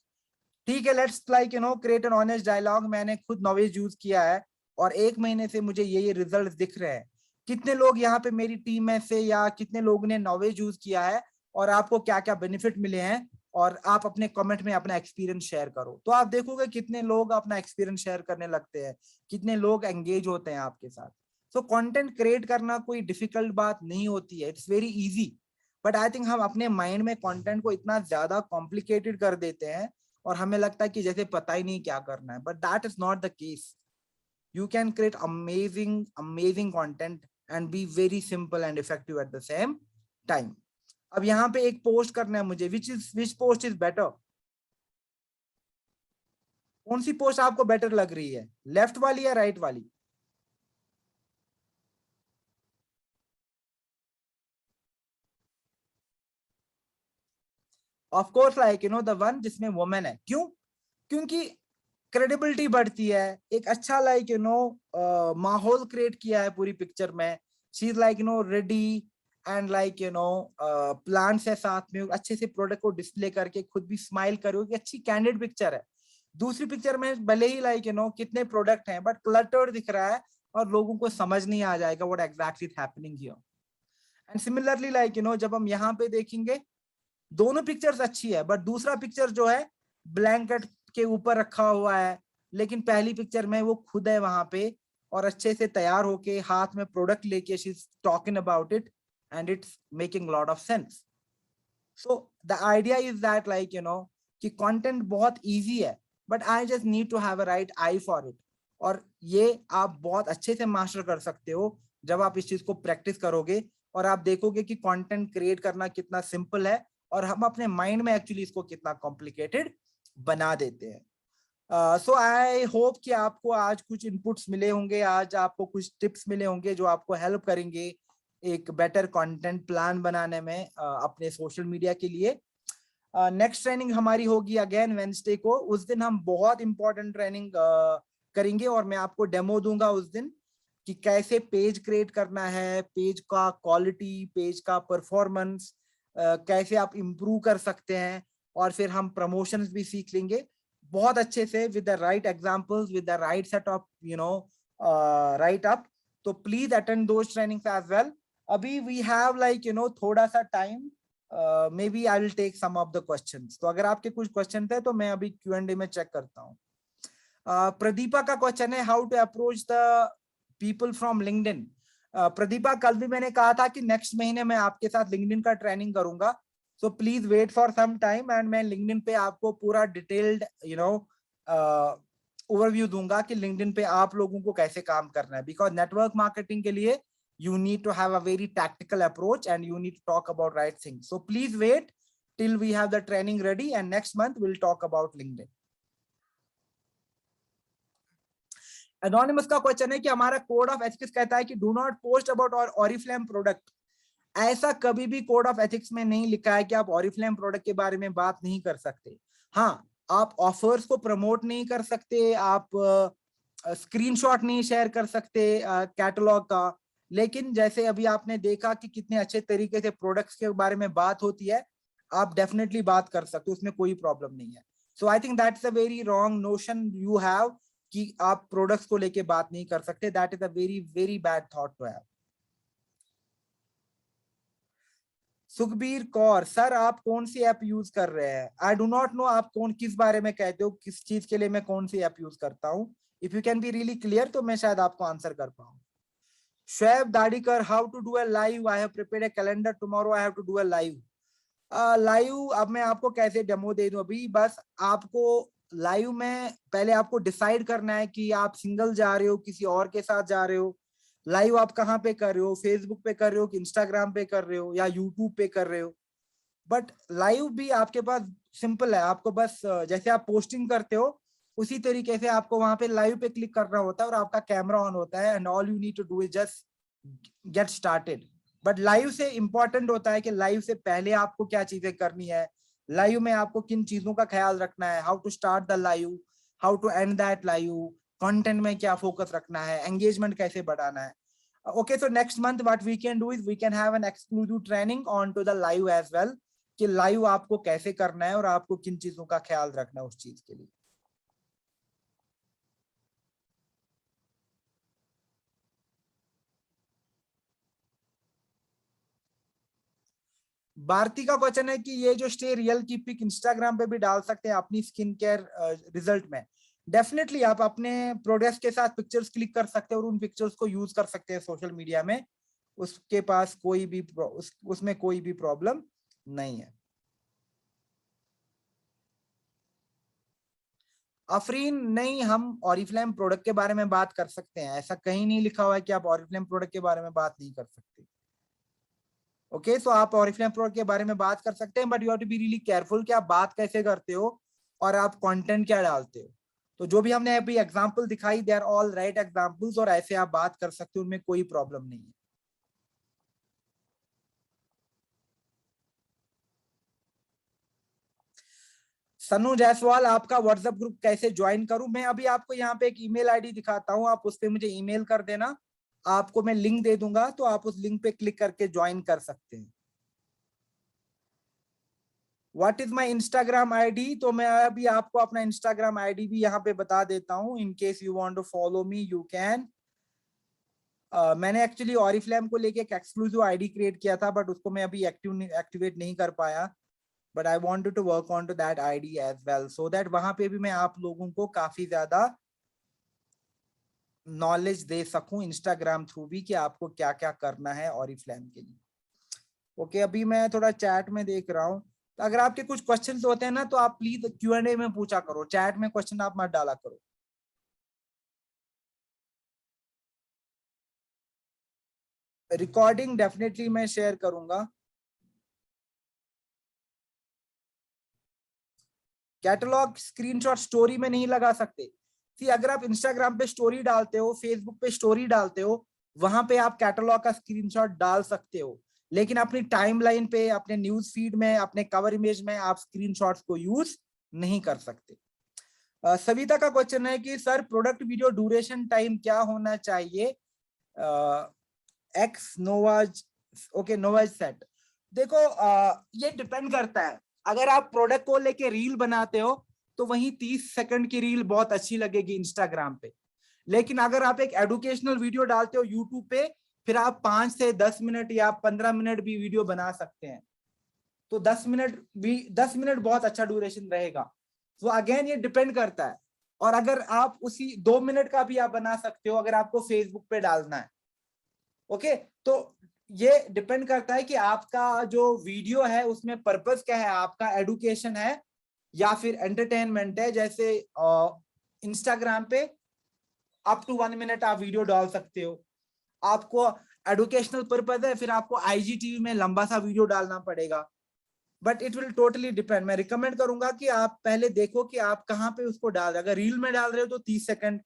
ठीक है, let's like create an honest dialogue. मैंने खुद नॉवेज use किया है और 1 महीने से मुझे ये रिजल्ट दिख रहे हैं। कितने लोग यहाँ पे मेरी टीम में से या कितने लोगों ने नॉवेज यूज किया है और आपको क्या क्या बेनिफिट मिले हैं, और आप अपने कमेंट में अपना एक्सपीरियंस शेयर करो। तो आप देखोगे कितने लोग अपना एक्सपीरियंस शेयर करने लगते हैं, कितने लोग एंगेज होते हैं आपके साथ। सो कंटेंट क्रिएट करना कोई डिफिकल्ट बात नहीं होती है, it's very easy. But I think हम अपने माइंड में कंटेंट को इतना ज्यादा कॉम्प्लिकेटेड कर देते हैं और हमें लगता है कि जैसे पता ही नहीं क्या करना है, but that is not the case. You can create amazing amazing content and be very simple and effective at the same time. अब यहाँ पे एक पोस्ट करना है मुझे, विच पोस्ट इज बेटर, कौन सी पोस्ट आपको बेटर लग रही है, लेफ्ट वाली या राइट वाली? Of course like the one जिसमें वुमेन है। क्यों? क्योंकि क्रेडिबिलिटी बढ़ती है, एक अच्छा लाइक माहौल क्रिएट किया है पूरी पिक्चर में, she is like ready and like plants है साथ में, अच्छे से प्रोडक्ट को डिस्प्ले करके खुद भी स्माइल करो कि अच्छी कैंडिड पिक्चर है। दूसरी पिक्चर में भले ही लाइक कितने प्रोडक्ट हैं बट क्लटर्ड दिख रहा है और लोगों को समझ नहीं आ जाएगा what exactly is happening here. And similarly like जब हम यहाँ पे देखेंगे दोनों पिक्चर्स अच्छी है बट दूसरा पिक्चर जो है ब्लैंकेट के ऊपर रखा हुआ है, लेकिन पहली पिक्चर में वो खुद है वहां पे और अच्छे से तैयार होके हाथ में प्रोडक्ट लेके she is talking about it and it's making lot of sense. So the idea is that like कि कंटेंट बहुत इजी है but I just need to have a right eye for it, और ये आप बहुत अच्छे से मास्टर कर सकते हो जब आप इस चीज को प्रैक्टिस करोगे और आप देखोगे कि कंटेंट क्रिएट करना कितना सिंपल है और हम अपने माइंड में एक्चुअली इसको कितना कॉम्प्लिकेटेड बना देते हैं। सो आई होप कि आपको आज कुछ इनपुट्स मिले होंगे, आज आपको कुछ टिप्स मिले होंगे जो आपको हेल्प करेंगे एक बेटर कंटेंट प्लान बनाने में अपने सोशल मीडिया के लिए। नेक्स्ट ट्रेनिंग हमारी होगी अगेन वेडनेसडे को, उस दिन हम बहुत इंपॉर्टेंट ट्रेनिंग करेंगे और मैं आपको डेमो दूंगा उस दिन कि कैसे पेज क्रिएट करना है, पेज का क्वालिटी, पेज का परफॉर्मेंस कैसे आप इम्प्रूव कर सकते हैं, और फिर हम प्रमोशंस भी सीख लेंगे बहुत अच्छे से with the right examples, with the right set of write up. तो please attend those trainings as well. अभी वी हैव लाइक थोड़ा सा time, maybe I will take some of the questions. तो अगर आपके कुछ क्वेश्चन थे तो मैं अभी Q&A में चेक करता हूँ। प्रदीपा का क्वेश्चन है how to approach the people from LinkedIn. Pradeepa कल भी मैंने कहा था कि नेक्स्ट महीने मैं आपके साथ लिंक्डइन का ट्रेनिंग करूंगा, so please wait for some time and मैं लिंक्डइन पे आपको पूरा डिटेल्ड ओवरव्यू दूंगा कि लिंक्डइन पे आप लोगों को कैसे काम करना है, बिकॉज नेटवर्क मार्केटिंग के लिए you need to have a very tactical approach and you need to talk about right things. So please wait till we have the training ready and next month we'll talk about LinkedIn. Anonymous का question है कि हमारा code of ethics कहता है कि do not post about और Oriflame product. ऐसा कभी भी कोड ऑफ एथिक्स में नहीं लिखा है कि आप ऑरिफ्लेम प्रोडक्ट के बारे में बात नहीं कर सकते। हाँ, आप ऑफर्स को प्रमोट नहीं कर सकते, आप स्क्रीनशॉट नहीं शेयर कर सकते कैटलॉग का, लेकिन जैसे अभी आपने देखा कि कितने अच्छे तरीके से प्रोडक्ट्स के बारे में बात होती है, आप डेफिनेटली बात कर सकते हो, उसमें कोई प्रॉब्लम नहीं है। So I think that's a very wrong notion you have कि आप प्रोडक्ट्स को लेके बात नहीं कर सकते। That is a very very bad thought to have. Sukhbir Kaur, sir आप कौन सी ऐप यूज कर रहे हैं? आई डू नॉट नो आप किस बारे में कहते हो, किस चीज के लिए मैं कौन सी ऐप यूज करता हूँ। If you can be really clear तो मैं शायद आपको आंसर कर पाऊँ। Shoaib Dadikar, how to do a live? I have prepared a calendar. Tomorrow I have to do a live. Live अब मैं आपको कैसे डेमो दे दूं? अभी बस आपको लाइव में पहले आपको डिसाइड करना है कि आप सिंगल जा रहे हो, किसी और के साथ जा रहे हो। लाइव आप कहाँ पे कर रहे हो, फेसबुक पे कर रहे हो कि इंस्टाग्राम पे कर रहे हो या यूट्यूब पे कर रहे हो। बट लाइव भी आपके पास सिंपल है, आपको बस जैसे आप पोस्टिंग करते हो उसी तरीके से आपको वहां पे लाइव पे क्लिक करना होता है और आपका कैमरा ऑन होता है and all you need to do is just get started. But live से इंपॉर्टेंट होता है कि लाइव से पहले आपको क्या चीजें करनी है, लाइव में आपको किन चीजों का ख्याल रखना है, how to start the live, how to end that live, content में क्या फोकस रखना है, एंगेजमेंट कैसे बढ़ाना है। Okay, so next month what we can do is we can have an exclusive training on to the live as well कि live आपको कैसे करना है और आपको किन चीजों का ख्याल रखना है उस चीज के लिए। भारती का क्वेश्चन है कि ये जो स्टे रियल की पिक इंस्टाग्राम पे भी डाल सकते हैं अपनी स्किन केयर रिजल्ट में। डेफिनेटली आप अपने प्रोडक्ट्स के साथ पिक्चर्स क्लिक कर सकते हैं और उन पिक्चर्स को यूज कर सकते हैं सोशल मीडिया में, उसके पास कोई भी उसमें कोई भी प्रॉब्लम नहीं है। अफरीन, नहीं, हम ऑरिफ्लेम प्रोडक्ट के बारे में बात कर सकते हैं, ऐसा कहीं नहीं लिखा हुआ है कि आप ऑरिफ्लेम प्रोडक्ट के बारे में बात नहीं कर सकते। ओके, सो आप ऑरिफ्लेम प्रोडक्ट के बारे में बात कर सकते हैं but you have to be really careful कि आप बात कैसे करते हो और आप कंटेंट क्या डालते हो। तो जो भी हमने अभी एग्जांपल दिखाई, they are all right examples और ऐसे आप बात कर सकते हो, उनमें कोई प्रॉब्लम नहीं है। सनु जायसवाल, आपका व्हाट्सएप ग्रुप कैसे ज्वाइन करूं? मैं अभी आपको यहाँ पे एक ईमेल आईडी दिखाता हूं, आप उस पर मुझे ईमेल कर देना, आपको मैं लिंक दे दूंगा, तो आप उस लिंक पे क्लिक करके ज्वाइन कर सकते हैं। What is my Instagram ID, तो मैं अभी आपको अपना इंस्टाग्राम आईडी भी यहाँ पे बता देता हूँ, in case you want to follow me you can. मैंने एक्चुअली ऑरिफ्लेम को लेके एक एक्सक्लूसिव आईडी क्रिएट किया था, बट उसको मैं अभी एक्टिवेट नहीं कर पाया, but I wanted to work on to that ID as well, so that वहां पे भी मैं आप लोगों को काफी ज्यादा नॉलेज दे सकूं इंस्टाग्राम थ्रू भी, कि आपको क्या क्या करना है ऑरिफ्लेम के लिए। ओके, अभी मैं थोड़ा चैट में देख रहा हूँ, तो अगर आपके कुछ क्वेश्चंस होते हैं ना, तो आप प्लीज Q&A में पूछा करो, चैट में क्वेश्चन आप मत डाला करो। रिकॉर्डिंग डेफिनेटली मैं शेयर करूंगा। कैटलॉग स्क्रीनशॉट स्टोरी में नहीं लगा सकते। सी, अगर आप इंस्टाग्राम पे स्टोरी डालते हो, फेसबुक पे स्टोरी डालते हो, वहां पे आप कैटलॉग का स्क्रीनशॉट डाल सकते हो, लेकिन अपनी टाइमलाइन पे, अपने न्यूज फीड में, अपने कवर इमेज में आप स्क्रीनशॉट्स को यूज नहीं कर सकते। सविता का क्वेश्चन है कि sir product video duration time क्या होना चाहिए? X Noah's, okay Noah's set. देखो ये डिपेंड करता है। अगर आप प्रोडक्ट को लेके रील बनाते हो, तो वहीं 30 सेकंड की रील बहुत अच्छी लगेगी इंस्टाग्राम पे, लेकिन अगर आप एक एजुकेशनल वीडियो डालते हो यूट्यूब पे, फिर आप 5 से 10 मिनट या 15 मिनट भी वीडियो बना सकते हैं, तो 10 मिनट बहुत अच्छा ड्यूरेशन रहेगा। तो अगेन ये डिपेंड करता है। और अगर आप उसी 2 मिनट का भी आप बना सकते हो, अगर आपको फेसबुक पे डालना है। ओके, तो ये डिपेंड करता है कि आपका जो वीडियो है उसमें पर्पस क्या है, आपका एडुकेशन है या फिर एंटरटेनमेंट है। जैसे इंस्टाग्राम पे अप टू 1 मिनट आप वीडियो डाल सकते हो, आपको एडुकेशनल पर्पस है, फिर आपको IGTV में लंबा सा वीडियो डालना पड़ेगा। But it will totally depend. मैं रिकमेंड करूंगा कि आप पहले देखो कि आप कहाँ पे उसको डाल रहे हो। अगर रील में डाल रहे हो तो 30 सेकंड,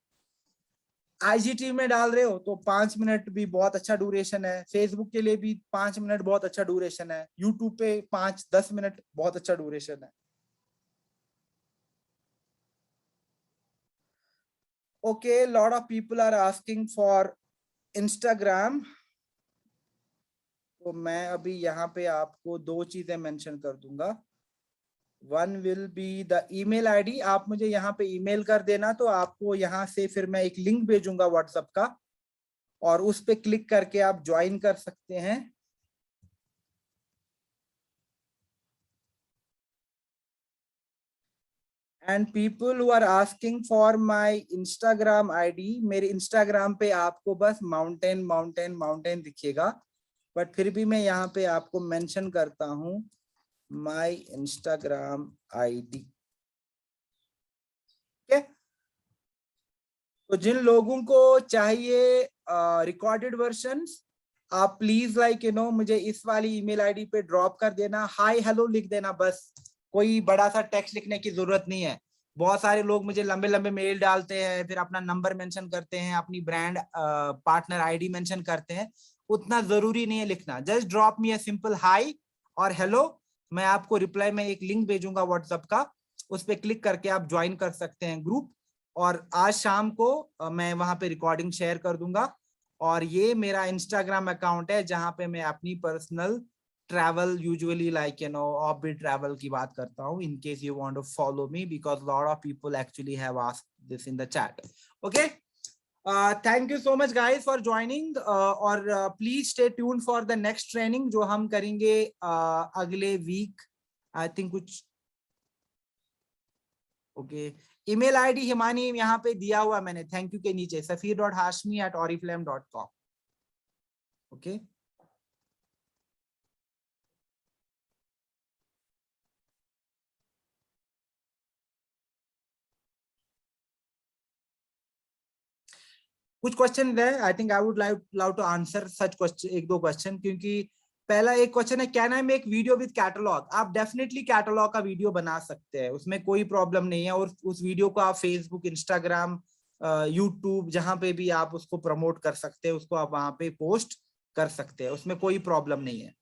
IGTV में डाल रहे हो तो 5 मिनट भी बहुत अच्छा ड्यूरेशन है, फेसबुक के लिए भी 5 मिनट बहुत अच्छा ड्यूरेशन है, यूट्यूब पे 5-10 मिनट बहुत अच्छा ड्यूरेशन है। Okay, lot of people are asking for Instagram, तो मैं अभी यहाँ पे आपको 2 चीजें मेंशन कर दूंगा। One will be the email ID, आप मुझे यहाँ पे ईमेल कर देना, तो आपको यहाँ से फिर मैं एक लिंक भेजूंगा व्हाट्सएप का, और उस पे क्लिक करके आप ज्वाइन कर सकते हैं। And people who are asking for my Instagram ID, मेरे इंस्टाग्राम पे आपको बस माउंटेन माउंटेन माउंटेन दिखेगा, बट फिर भी मैं यहाँ पे आपको मेंशन करता हूँ माय इंस्टाग्राम आईडी। ठीक है, तो जिन लोगों को चाहिए रिकॉर्डेड वर्जन, आप प्लीज मुझे इस वाली ईमेल आईडी पे ड्रॉप कर देना, हाय हेलो लिख देना बस, कोई बड़ा सा टेक्स्ट लिखने की जरूरत नहीं है। बहुत सारे लोग मुझे लंबे लंबे मेल डालते हैं, फिर अपना नंबर मेंशन करते हैं, अपनी ब्रांड पार्टनर आईडी मेंशन करते हैं, उतना जरूरी नहीं है लिखना। Just drop me a simple hi और हेलो, मैं आपको रिप्लाई में एक लिंक भेजूंगा व्हाट्सएप का, उस पर क्लिक करके आप ज्वाइन कर सकते हैं ग्रुप, और आज शाम को मैं वहां पे रिकॉर्डिंग शेयर कर दूंगा। और ये मेरा इंस्टाग्राम अकाउंट है जहां पे मैं अपनी personal travel, usually off beat travel की बात करता हूँ, in case you want to follow me, because lot of people actually have asked this in the chat. Okay, thank you so much guys for joining, और please stay tune for the next training जो हम करेंगे अगले week, I think कुछ। ओके, email ID Himani यहाँ पे दिया हुआ मैंने थैंक यू के नीचे, safir.hashmi@oriflame.com। ओके, कुछ क्वेश्चन है, I think I would love to answer such question, एक दो क्वेश्चन, क्योंकि पहला एक क्वेश्चन है, can I make video with catalogue? आप डेफिनेटली कैटलॉग का वीडियो बना सकते हैं, उसमें कोई प्रॉब्लम नहीं है, और उस वीडियो को आप फेसबुक, इंस्टाग्राम, यूट्यूब जहां पे भी आप उसको प्रमोट कर सकते हैं, उसको आप वहां पे पोस्ट कर सकते हैं, उसमें कोई प्रॉब्लम नहीं है।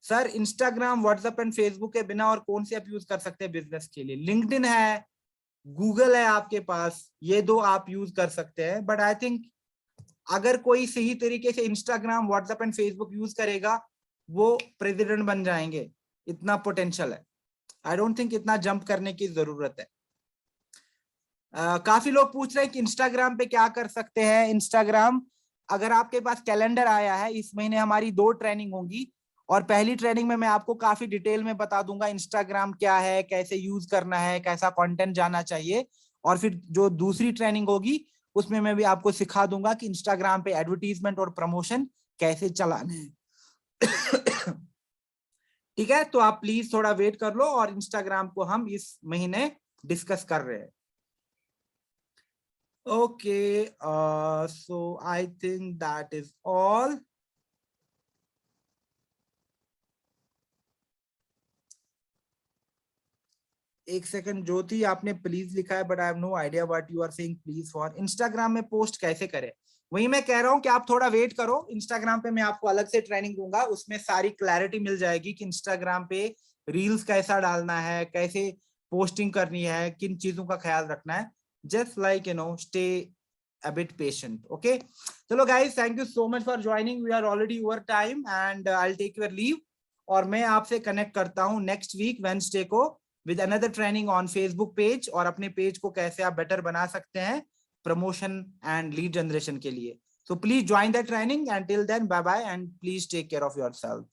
Sir Instagram, WhatsApp and Facebook के बिना और कौन से ऐप यूज कर सकते हैं बिजनेस के लिए? लिंक्डइन है, गूगल है आपके पास, ये दो आप यूज कर सकते हैं। बट आई थिंक अगर कोई सही तरीके से Instagram, WhatsApp and Facebook use करेगा, वो प्रेसिडेंट बन जाएंगे, इतना पोटेंशियल है। आई डोंट थिंक इतना जंप करने की जरूरत है। काफी लोग पूछ रहे हैं कि इंस्टाग्राम पे क्या कर सकते हैं। इंस्टाग्राम, अगर आपके पास कैलेंडर आया है, इस महीने हमारी 2 ट्रेनिंग होंगी, और पहली ट्रेनिंग में मैं आपको काफी डिटेल में बता दूंगा इंस्टाग्राम क्या है, कैसे यूज करना है, कैसा कंटेंट जाना चाहिए। और फिर जो दूसरी ट्रेनिंग होगी उसमें मैं भी आपको सिखा दूंगा कि इंस्टाग्राम पे एडवर्टीजमेंट और प्रमोशन कैसे चलाने हैं। ठीक है, तो आप प्लीज थोड़ा वेट कर लो, और इंस्टाग्राम को हम इस महीने डिस्कस कर रहे हैं। Okay, so I think that is all. एक सेकंड ज्योति, आपने प्लीज लिखा है, but I have no idea what you are saying please for. Instagram में पोस्ट कैसे करें, वही मैं कह रहा हूं कि आप थोड़ा वेट करो। इंस्टाग्राम पे मैं आपको अलग से ट्रेनिंग दूंगा, उसमें सारी क्लैरिटी मिल जाएगी कि इंस्टाग्राम पे रील्स कैसा डालना है, कैसे पोस्टिंग करनी है, किन चीजों का ख्याल रखना है। Just like stay a bit patient. Okay, चलो guys, thank you so much for joining. We are already over time and I'll take your leave, और मैं आपसे कनेक्ट करता हूँ नेक्स्ट वीक वेडनेसडे को with another training on Facebook page, और अपने page को कैसे आप बेटर बना सकते हैं प्रमोशन एंड लीड जनरेशन के लिए। So please join the training, and till then, bye bye, and please take care of yourself.